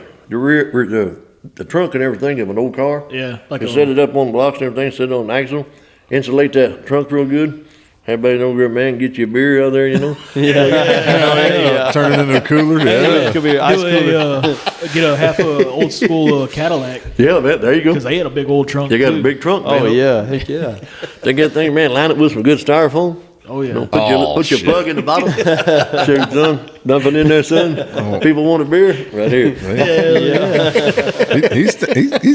the trunk and everything of an old car. Yeah, like And a, set it up on blocks and everything, set it on an axle, insulate that trunk real good. Everybody over there, man, get you a beer out there, you know. Turn it into a cooler. Yeah. It could be an ice do cooler. get a half a old school Cadillac Yeah, man, there you go. because they had a big old trunk. They got too. a big trunk, man. Oh yeah, heck yeah. They got thing, man, line it with some good styrofoam. Oh yeah. Put your shit. plug in the bottom. Say, son, dump it in there, son. People want a beer? Right here. He's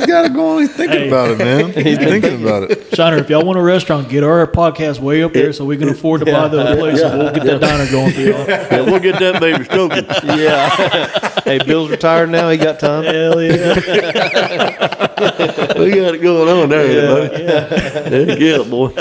got it going. He's thinking about it, man. He's thinking about it. Shiner, if y'all want a restaurant, get our podcast way up there so we can afford to buy the place. And we'll get that diner going for y'all. Yeah, we'll get that baby stoking. Yeah. Hey, Bill's retired now. He got time. Hell yeah. We got it going on there, buddy. Yeah, boy.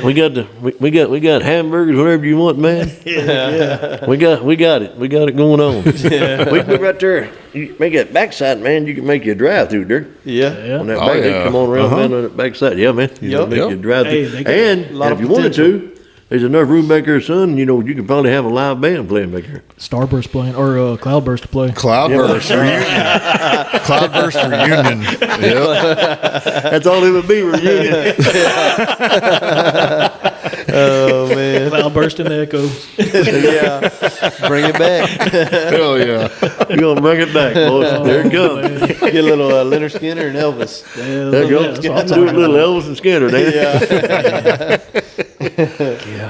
We got hamburgers, whatever you want, man. Yeah. We got it. We got it going on. We can be right there. You make that backside, man. You can make you a drive through, Dirk. Yeah. Yeah. On that Oh, back, yeah. they come on around, Uh-huh. man, on that backside. Yeah, man. You Yep. make you a drive Hey, through. they got And a lot if of you wanted potential. to, there's enough room back there, son. You know, you can probably have a live band playing back there. Starburst playing or Cloudburst to play. Cloudburst reunion. Cloudburst reunion. Yep. That's all it would be, reunion. Oh man. Cloudburst and the Echoes. Yeah. Bring it back. Hell yeah. You're going to bring it back, boys. There it comes. Get a little Leonard Skinner and Elvis. There you go. That's what I'm Do a talking little about. Elvis and Skinner, there.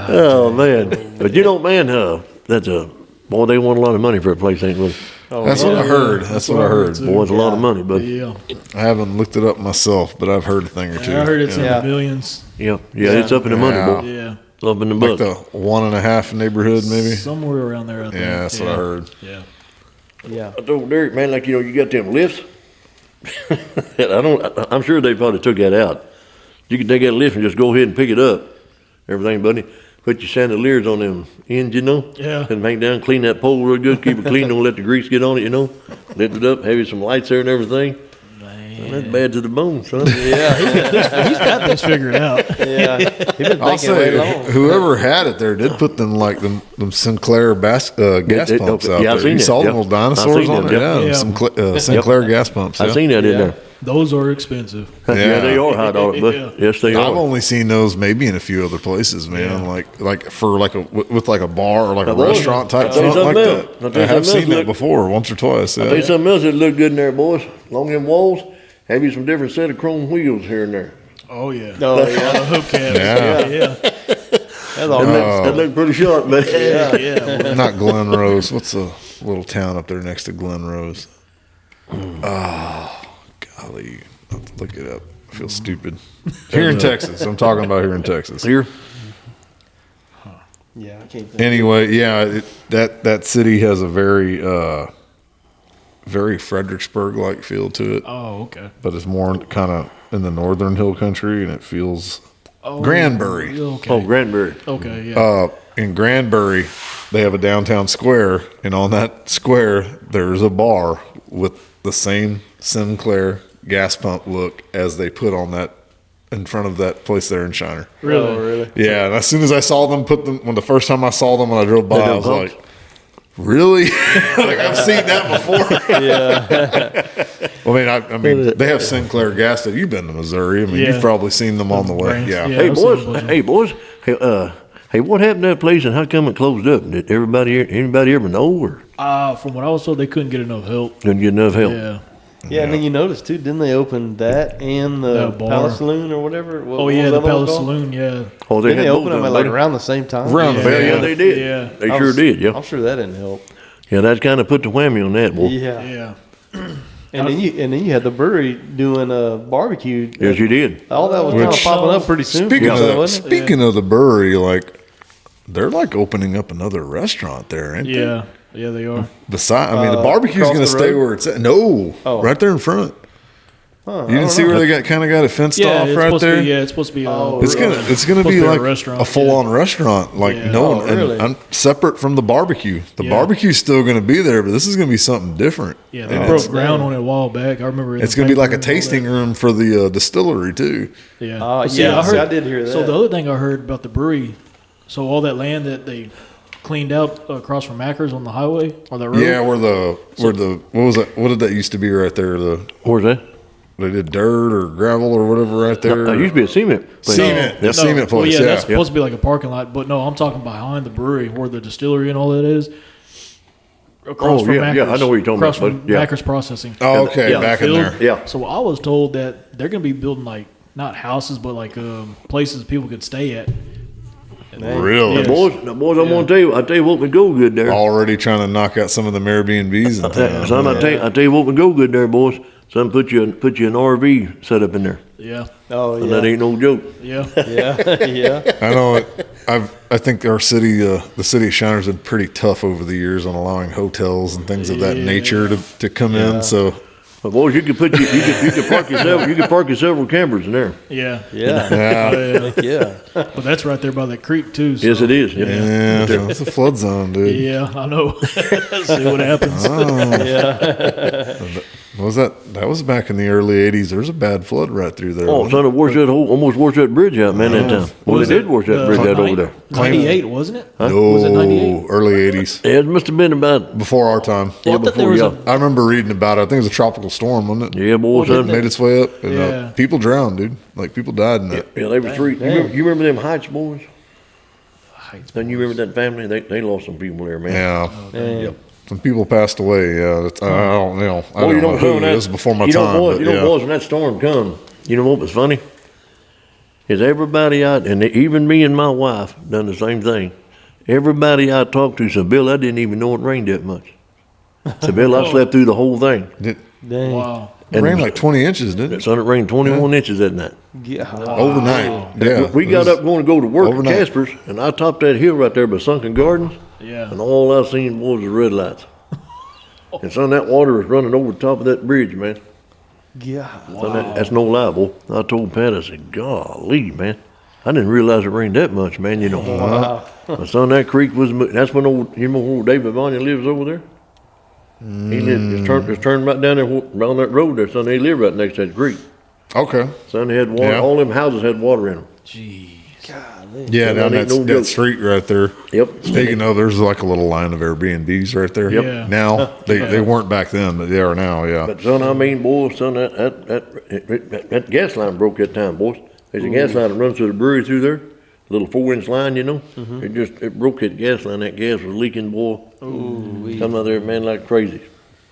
Oh, man. But you know, man, that's boy, they want a lot of money for a place, ain't they? That's what I heard. That's what I heard. too. Boy, it's a lot of money, but Yeah. I haven't looked it up myself, but I've heard a thing or two. I heard it's in Yeah. the millions. yeah, it's up in the money, Yeah. boy. Yeah. It's up in the Like buck. the 1.5 neighborhood, maybe. Somewhere around there, I think. Yeah, that's what I heard. Yeah. Yeah. I told Derek, man, like, you know, you got them lifts. I'm sure they probably took that out. You could take that lift and just go ahead and pick it up. Everything, buddy. Put your chandeliers on them ends, you know. Yeah. And hang down, clean that pole real good, keep it clean, don't let the grease get on it, you know. Lift it up, have you some lights there and everything. Man, that's bad to the bone, son. Yeah. He's got this figured out. Yeah. He's been I'll thinking way say, long. whoever had it there did put them like them Sinclair gas pumps out yeah, I've there. seen You that, saw yeah. them little I've dinosaurs seen on them, there. yeah. Yeah, Yeah. Sinclair gas pumps. I've yeah. seen that in Yeah. there. Those are expensive. Yeah, they are high dollar, but Yeah. yes, they I've are. only seen those maybe in a few other places, man. Yeah. Like for like a with like a bar or like a boy, restaurant type I'll tell you front like something else. that. I'll tell you I have something seen else. that before, once or twice. Tell you Yeah. something else that look good in there, boys. Along them walls, have you some different set of chrome wheels here and there. Oh yeah. Oh yeah. The hook caps. Yeah. Yeah. That's all. That look pretty sharp, man. Yeah. Yeah. Not Glen Rose. What's the little town up there next to Glen Rose? Oh, golly. I'll have to look it up. I feel stupid. Here in Texas. I'm talking about here in Texas. Here, Yeah, I can't think. Anyway, yeah, that city has a very Fredericksburg like feel to it, Oh okay. but it's more kind of in the northern hill country, and it feels Oh, Granbury. Okay. oh, Granbury. Okay. Yeah. in Granbury, they have a downtown square, and on that square there's a bar with the same Sinclair gas pump look as they put on that in front of that place there in Shiner. Really? Oh, really? Yeah, and as soon as I saw them put them, when the first time I saw them when I drove by, They I done was pumps? like, really? Like I've seen that before. Yeah. Well, I mean, they have Sinclair gas station. You've been to Missouri. I mean, Yeah. you've probably seen them on the way. Brands, Yeah. yeah. Hey I've seen a bunch boys, of hey boys, hey, what happened to that place and how come it closed up? Did anybody ever know or From what I was told, they couldn't get enough help. couldn't get enough help? Yeah. Yeah, and then you notice too, didn't they open that and the That bar. Palace Saloon or whatever? What Oh was yeah, that the one Palace called? Saloon. Yeah. Oh, Didn't they had open both them of at like buddy. around the same time? Around the Yeah, same yeah, time. they did. Yeah. They I sure was- did. Yeah, I'm sure that didn't help. yeah. That's kind of put the whammy on that, boy. Yeah. Yeah. And then you had the brewery doing a barbecue. Yes, you did. All that was kind of Which- popping up pretty soon. Speaking for them, of wasn't it? speaking of the brewery, like they're like opening up another restaurant there, ain't they? Yeah. Yeah, they are. Beside, I mean, the barbecue's across going to the stay road? where it's at. No, Oh. right there in front. Huh, You didn't see where they got it fenced Yeah, off it's right supposed to there. be. Yeah, it's supposed to be. Oh, It's really? gonna supposed to be be a like restaurant, a full on restaurant, like Yeah. no, Oh, really? and separate from the barbecue. The Yeah. barbecue's still going to be there, but this is going to be something different. Yeah, they And broke it's, ground on it a while back. I remember. in it's the going to be like paper a and all tasting that. room for the distillery too. Yeah. Oh, But see, yeah, I see, heard. I did hear So that. the other thing I heard about the brewery, so all that land that they cleaned out across from Macker's on the highway or the road. Yeah, where the what was that? What did that used to be right there? Where's that? They did dirt or gravel or whatever right there. That used to be a cement place. Cement place. Well, yeah, yeah, that's supposed to be like a parking lot, but no, I'm talking behind the brewery where the distillery and all that is. Across from Macker's, I know what you're talking across about. From But, yeah. Macker's Processing. Oh, okay, Yeah, back in field. there. Yeah. So I was told that they're going to be building like not houses, but like places people could stay at. Really? Yeah. Boys, I'm gonna tell you. I tell you what would go good there. Already trying to knock out some of the Airbnbs in town. Son, I tell you what would go good there, boys. Son, put you an RV set up in there. Yeah, Oh And that ain't no joke. yeah. yeah, yeah. I know it. I think our city, the city of Shiners, been pretty tough over the years on allowing hotels and things of that Yeah. nature to come in. So But boys, you could park your several campers in there. Yeah. Yeah. yeah, Yeah. But that's right there by the creek too. So. Yes, it is. Yeah. yeah, it's a flood zone, dude. Yeah, I know. See what happens. What was that? That was back in the early '80s. There was a bad flood right through there. Oh, wasn't son, it washed that almost washed that bridge out, man, that time. Well, Was they it, did wash that bridge out over there. 98, wasn't it? it? Was it No, 98? early '80s, Yeah, it must have been about. before our time. Well, I thought there was yeah. I remember reading about it. I think it was a tropical storm, wasn't it? Yeah, boy, son. Made its way up, and Yeah. people drowned, dude. Like people died in that. Yeah, they were three. You remember them Heights boys? Heights Then you remember that family? They lost some people there, man. Yeah, Man. some people passed away. Yeah, I don't know. I Boy, don't know know, who. when It was before my you know, time. boys, but you know, yeah. boys, when that storm come, you know what was funny? Is everybody out, and even me and my wife done the same thing. Everybody I talked to said, Bill, I didn't even know it rained that much. Said, Bill, I slept through the whole thing. Dang. Wow. It rained like 20 inches, didn't it? Son, it rained 21 inches that night. Yeah. Overnight. Yeah. We got up going to go to work Overnight. at Casper's, and I topped that hill right there by Sunken Gardens, Yeah. and all I seen was the red lights. And son, that water was running over the top of that bridge, man. Yeah. Son, that's no lie, boy. I told Pat, I said, golly, man. I didn't realize it rained that much, man, you know. Wow. My son, that creek was, that's when you know where David Bonnie lives over there? He lived, it's turned right down there, around that road there, son. They live right next to that creek. Okay. Son, they had water, Yeah. all them houses had water in them. Jeez. Yeah, down ain't that, no that joke. street right there. Yep. Speaking of, there's like a little line of Airbnbs right there. Yep. Yeah. Now they weren't back then, but they are now. Yeah. But son, I mean, boy, son, that gas line broke that time, boys. There's a gas line that runs through the brewery through there, a little 4-inch line, you know. It broke that gas line. That gas was leaking, boy. Come out there, man, like crazy.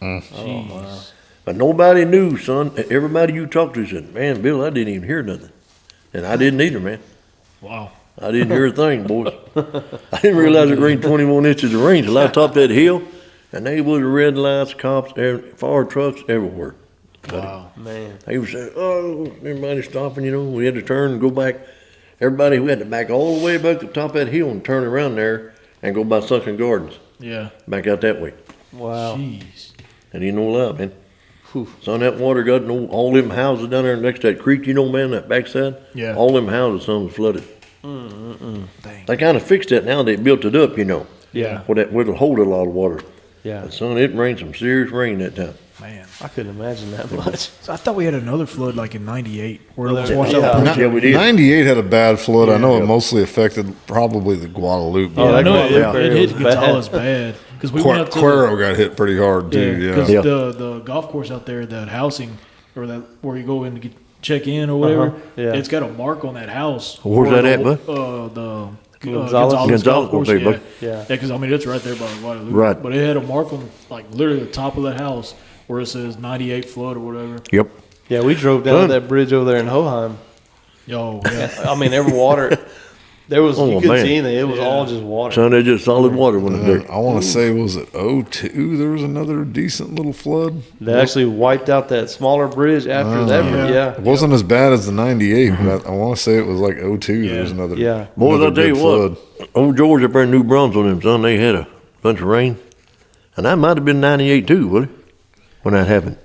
Jeez. But nobody knew, son. Everybody you talked to said, man, Bill, I didn't even hear nothing, and I didn't either, man. Wow. I didn't hear a thing, boys. I didn't realize it rained 21 inches of rain till I topped that hill, and they was red lights, cops, fire trucks everywhere. Wow. Man. They was saying, oh, everybody stopping, you know. We had to turn and go back. Everybody, we had to back all the way back to the top of that hill and turn around there and go by Sunken Gardens, Yeah. back out that way. Wow. Jeez. And you know what, man. Whew. Son, that water got all them houses down there next to that creek, you know, man, that backside. Yeah. All them houses, some was flooded. Dang. They kind of fixed that now. They built it up, you know. Yeah. Where it'll hold a lot of water. Yeah. But son, it rained some serious rain that time. Man. I couldn't imagine that much. So I thought we had another flood like in '98 where it was Yeah. washed Yeah. out. Yeah, we did. 98 had a bad flood. I know Yeah. it mostly affected probably the Guadalupe. Oh, Yeah, I that know Guadalupe it hit was bad. Gonzales bad because we went up to Cuero got hit pretty hard too. Yeah. because Yeah. the golf course out there, that housing or that where you go in to check in or whatever, Yeah. it's got a mark on that house. Where's where that at, the- bud? The Gonzales? Gonzales golf course. okay, Yeah, bud. Yeah. because I mean it's right there by Guadalupe. Right. But it had a mark on like literally the top of that house where it says '98 flood or whatever. Yep. Yeah, we drove down Fun. that bridge over there in Hoheim. Yo, yeah. I mean, every water, there was, Oh, you couldn't man. see anything. It was Yeah. all just water. Son, they just solid water when it's there. I want to say, was it '02? There was another decent little flood. They actually wiped out that smaller bridge after that. yeah. Yeah. It wasn't as bad as the '98, but I want to say it was like '02. There was another. Yeah. Boys, another I'll tell you good what, flood. old George up there in New Brunswick, them, son, they had a bunch of rain. And that might have been 98 too, would it? When that happened.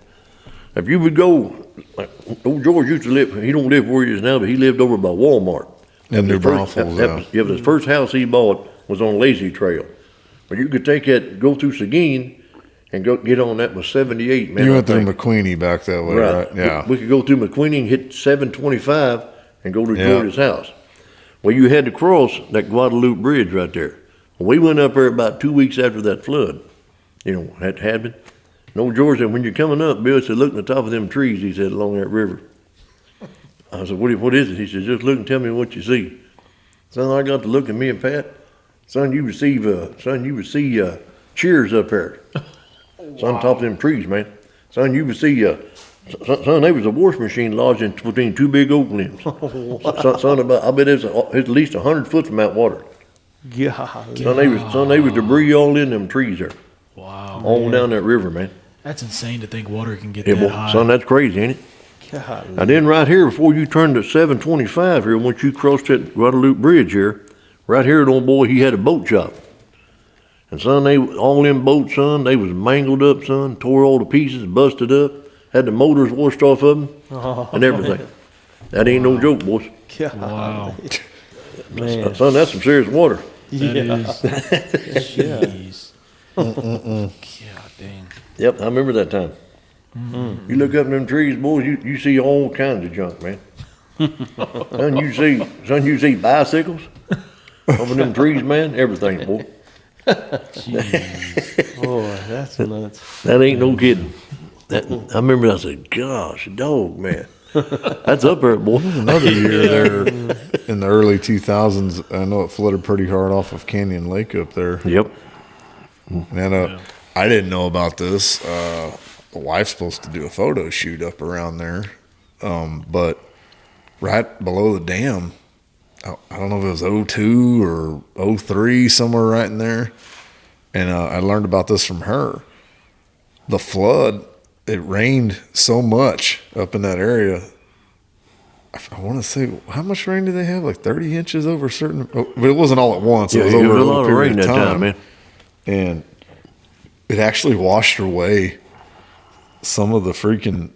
If you would go, like, old George used to live, he don't live where he is now, but he lived over by Walmart. In New His first- Braunfels, that yeah. was- yeah, but his first house he bought was on Lazy Trail. But you could take that, go through Seguin and go get on that was 78, man. You I went through think. McQueenie back that way, right? Yeah. We could go through McQueenie and hit 725 and go to Yeah. George's house. Well, you had to cross that Guadalupe Bridge right there. We went up there about 2 weeks after that flood, had happened. And old George said, when you're coming up, Bill said, look at the top of them trees, he said, along that river. I said, what is it? He said, just look and tell me what you see. Son, I got to look at me and Pat. Son, you would see cheers up there. Son, top of them trees, man. Son, you would see, son, there was a wash machine lodged in between two big oak limbs. Son, I bet it's at least 100 foot from that water. God. Son, there was debris all in them trees there. Wow. All down that river, man. That's insane to think water can get Yeah, that boy, high. son, that's crazy, ain't it? God. And then right here, before you turned to 725 here, once you crossed that Guadalupe Bridge here, right here, an old boy, he had a boat shop. And son, all them boats, son, they was mangled up, son, tore all to pieces, busted up, had the motors washed off of them, and everything. That ain't no joke, boys. God. Wow. Man. Son, that's some serious water. That is. Yeah. Jeez. God dang. Yep, I remember that time. You look up in them trees, boys, you see all kinds of junk, man. Son, you see bicycles over them trees, man, everything, boy. Boy, that's nuts. That ain't no kidding. I remember I said, gosh, dog, man. That's up there, boy. Another year there in the early 2000s, I know it flooded pretty hard off of Canyon Lake up there. Yep. And I didn't know about this. The wife's supposed to do a photo shoot up around there. But right below the dam, I don't know if it was 02 or 03, somewhere right in there. And I learned about this from her. The flood, it rained so much up in that area. I want to say, how much rain did they have? Like 30 inches over certain, but it wasn't all at once. Yeah, It was it over was a a little lot of period rain of that time. time, man. And it actually washed away some of the freaking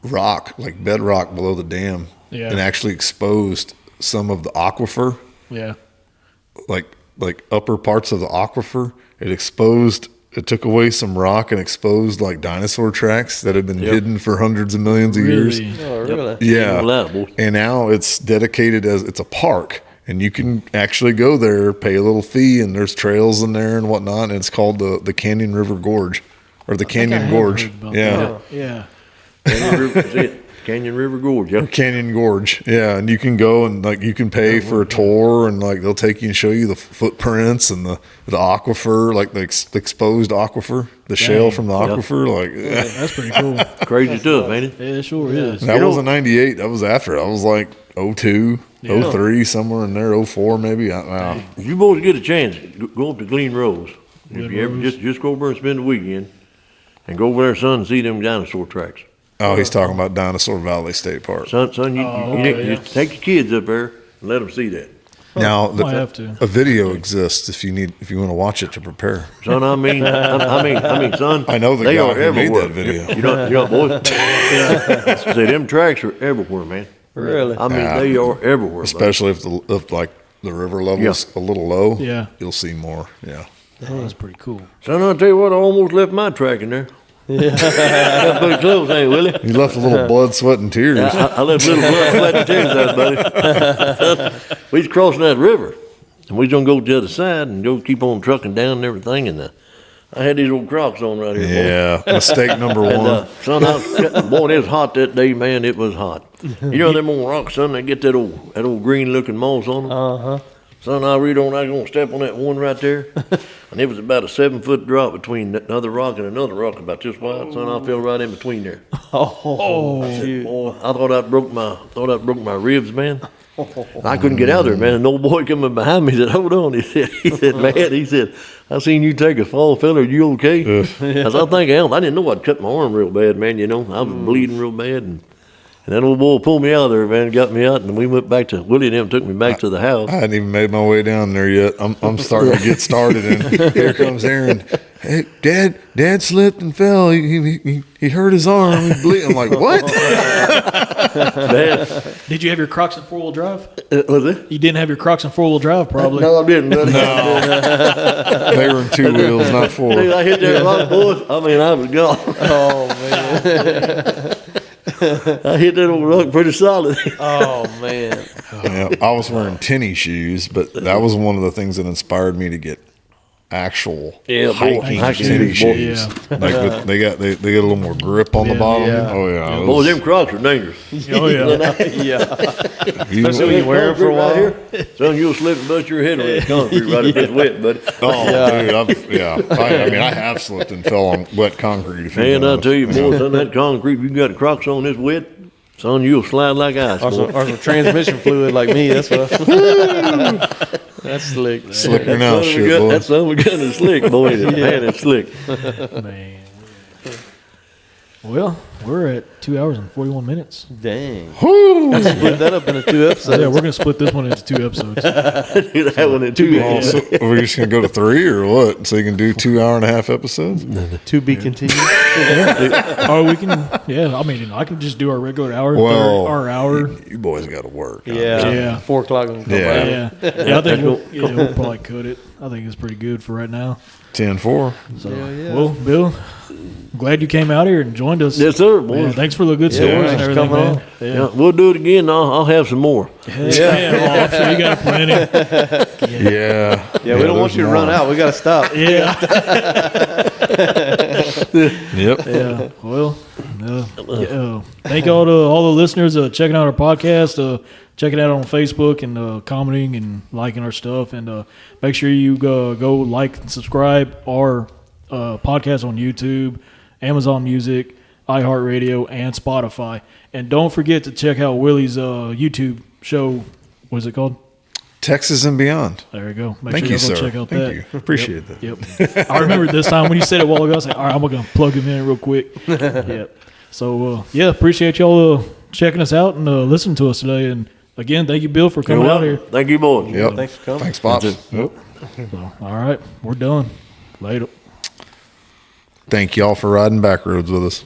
rock, like bedrock below the dam, Yeah. and actually exposed some of the aquifer, Yeah. like upper parts of the aquifer. It took away some rock and exposed like dinosaur tracks that had been hidden for hundreds of millions of years. Really? Oh, really? Yeah. Ain't no lie, boy. And now it's dedicated it's a park, and you can actually go there, pay a little fee, and there's trails in there and whatnot. And it's called the Canyon River Gorge, or the I think I Canyon have Gorge. heard about Yeah. that. Yeah. Canyon River, that's it. Canyon River Gorge, yep. Canyon Gorge. Yeah. And you can go and like you can pay for a tour, and like they'll take you and show you the footprints and the aquifer, like the exposed aquifer, the shale from the aquifer. Like That's pretty cool. Crazy stuff, ain't it? Yeah, it sure is. that wasn't 98. That was after. That was like 02, 03, somewhere in there, 04 maybe. If you boys get a chance, go up to Glen Rose. If Glen you ever Rose. just go over and spend the weekend, and go over there, son, and see them dinosaur tracks. Oh, he's talking about Dinosaur Valley State Park. Son, okay, you just take your kids up there and let them see that. Now, Might have to. a video exists if you want to watch it to prepare. Son, I mean, son. I know the they guy are who made everywhere. that video. You know, boys. See, them tracks are everywhere, man. Really? I mean, they are everywhere. Especially if the river level's a little low. Yeah. You'll see more. Yeah. Oh, that's pretty cool. Son, I'll tell you what, I almost left my track in there. Got pretty close, ain't Willie? You left a little blood, sweat, and tears. I left a little blood, sweat, and tears out, buddy. We was crossing that river, and we was gonna go to the other side and go keep on trucking down and everything. And I had these old Crocs on right here. Boy. Yeah. Mistake number And, one. son, boy, it was hot that day, man. It was hot. You know them old rocks, son. They get that old green looking moss on them. Uh-huh. Son, I was gonna step on that one right there, and it was about a 7-foot drop between another rock and another rock, about this wide. Son, I fell right in between there. Oh, shoot. Boy, I thought I broke my ribs, man. I couldn't get out there, man. And old boy coming behind me said, "Hold on," he said, "Man," "I seen you take a fall, fella. Are you okay?" I said, "I think I am." I didn't know I'd cut my arm real bad, man. You know, I was bleeding real bad, and that old boy pulled me out of there, man, got me out, and we went back to Willie and them took me back to the house. I hadn't even made my way down there yet. I'm starting to get started, and here comes Aaron. Hey, Dad slipped and fell. He hurt his arm. He's bleeding. I'm like, what? Man, Did you have your Crocs in 4-wheel drive? was it? You didn't have your Crocs in 4-wheel drive, probably. No, I didn't. Buddy. They were in 2 wheels, not 4. Dude, I hit that rock, boys. I mean, I was gone. Oh, man. I hit that old rock pretty solid. Oh man. Yeah, I was wearing tennis shoes, but that was one of the things that inspired me to get actual hiking tennis shoes. Yeah. They get a little more grip on the bottom. yeah. Oh yeah, it Boy, was- them Crocs are dangerous. Oh yeah. Yeah. you- Especially when you wear them for a while. Right here, son, you'll slip and bust your head on that concrete right if it's wet, buddy. oh, dude, I mean, I have slipped and fell on wet concrete. A few And I times. tell you, boy, son, that concrete, you got the Crocs on this wet, son, you'll slide like ice. Or Boy. some transmission fluid like me. That's what. That's slick. Slicker now, shit, boy. That son of a gun is slick, boy. Man, it's slick. Man. Well, we're at 2 hours and 41 minutes. Dang. Split that up into 2 episodes. Yeah, we're gonna split this one into 2 episodes. That one in two. Oh, so we're just gonna go to 3 or what? So you can do 2.5 hour episodes. To be continued. Or we can, yeah. I mean, I can just do our regular hour, Well, our hour. You boys got to work. Yeah. Yeah. 4 o'clock on the Yeah. Yeah, I think we'll probably cut it. I think it's pretty good for right now. 10-4. So, Yeah. well, Bill, glad you came out here and joined us. Yes, sir, boy. Man, thanks for the good stories and thanks for everything, coming man. on. Yeah, we'll do it again. I'll have some more. Yeah, well, I'm sure you got plenty. Yeah. Yeah, we don't want you to run out. We got to stop. Yeah, Yep. yeah. Well, thank all the listeners checking out our podcast, checking out on Facebook and commenting and liking our stuff, and make sure you go like and subscribe our podcast on YouTube, Amazon Music, iHeartRadio, and Spotify. And don't forget to check out Willie's YouTube show. What is it called? Texas and beyond. There you go. Make Thank sure you, you go sir. check out Thank that. you. Appreciate that. Yep. I remember this time when you said it a while ago, I was like, all right, I'm going to plug him in real quick. Yep. So, appreciate y'all checking us out and listening to us today. And again, thank you, Bill, for coming out here. Thank you, boys. Yep. Thanks for coming. Thanks, Pops. That's Yep. So, all right, we're done. Later. Thank y'all for riding back roads with us.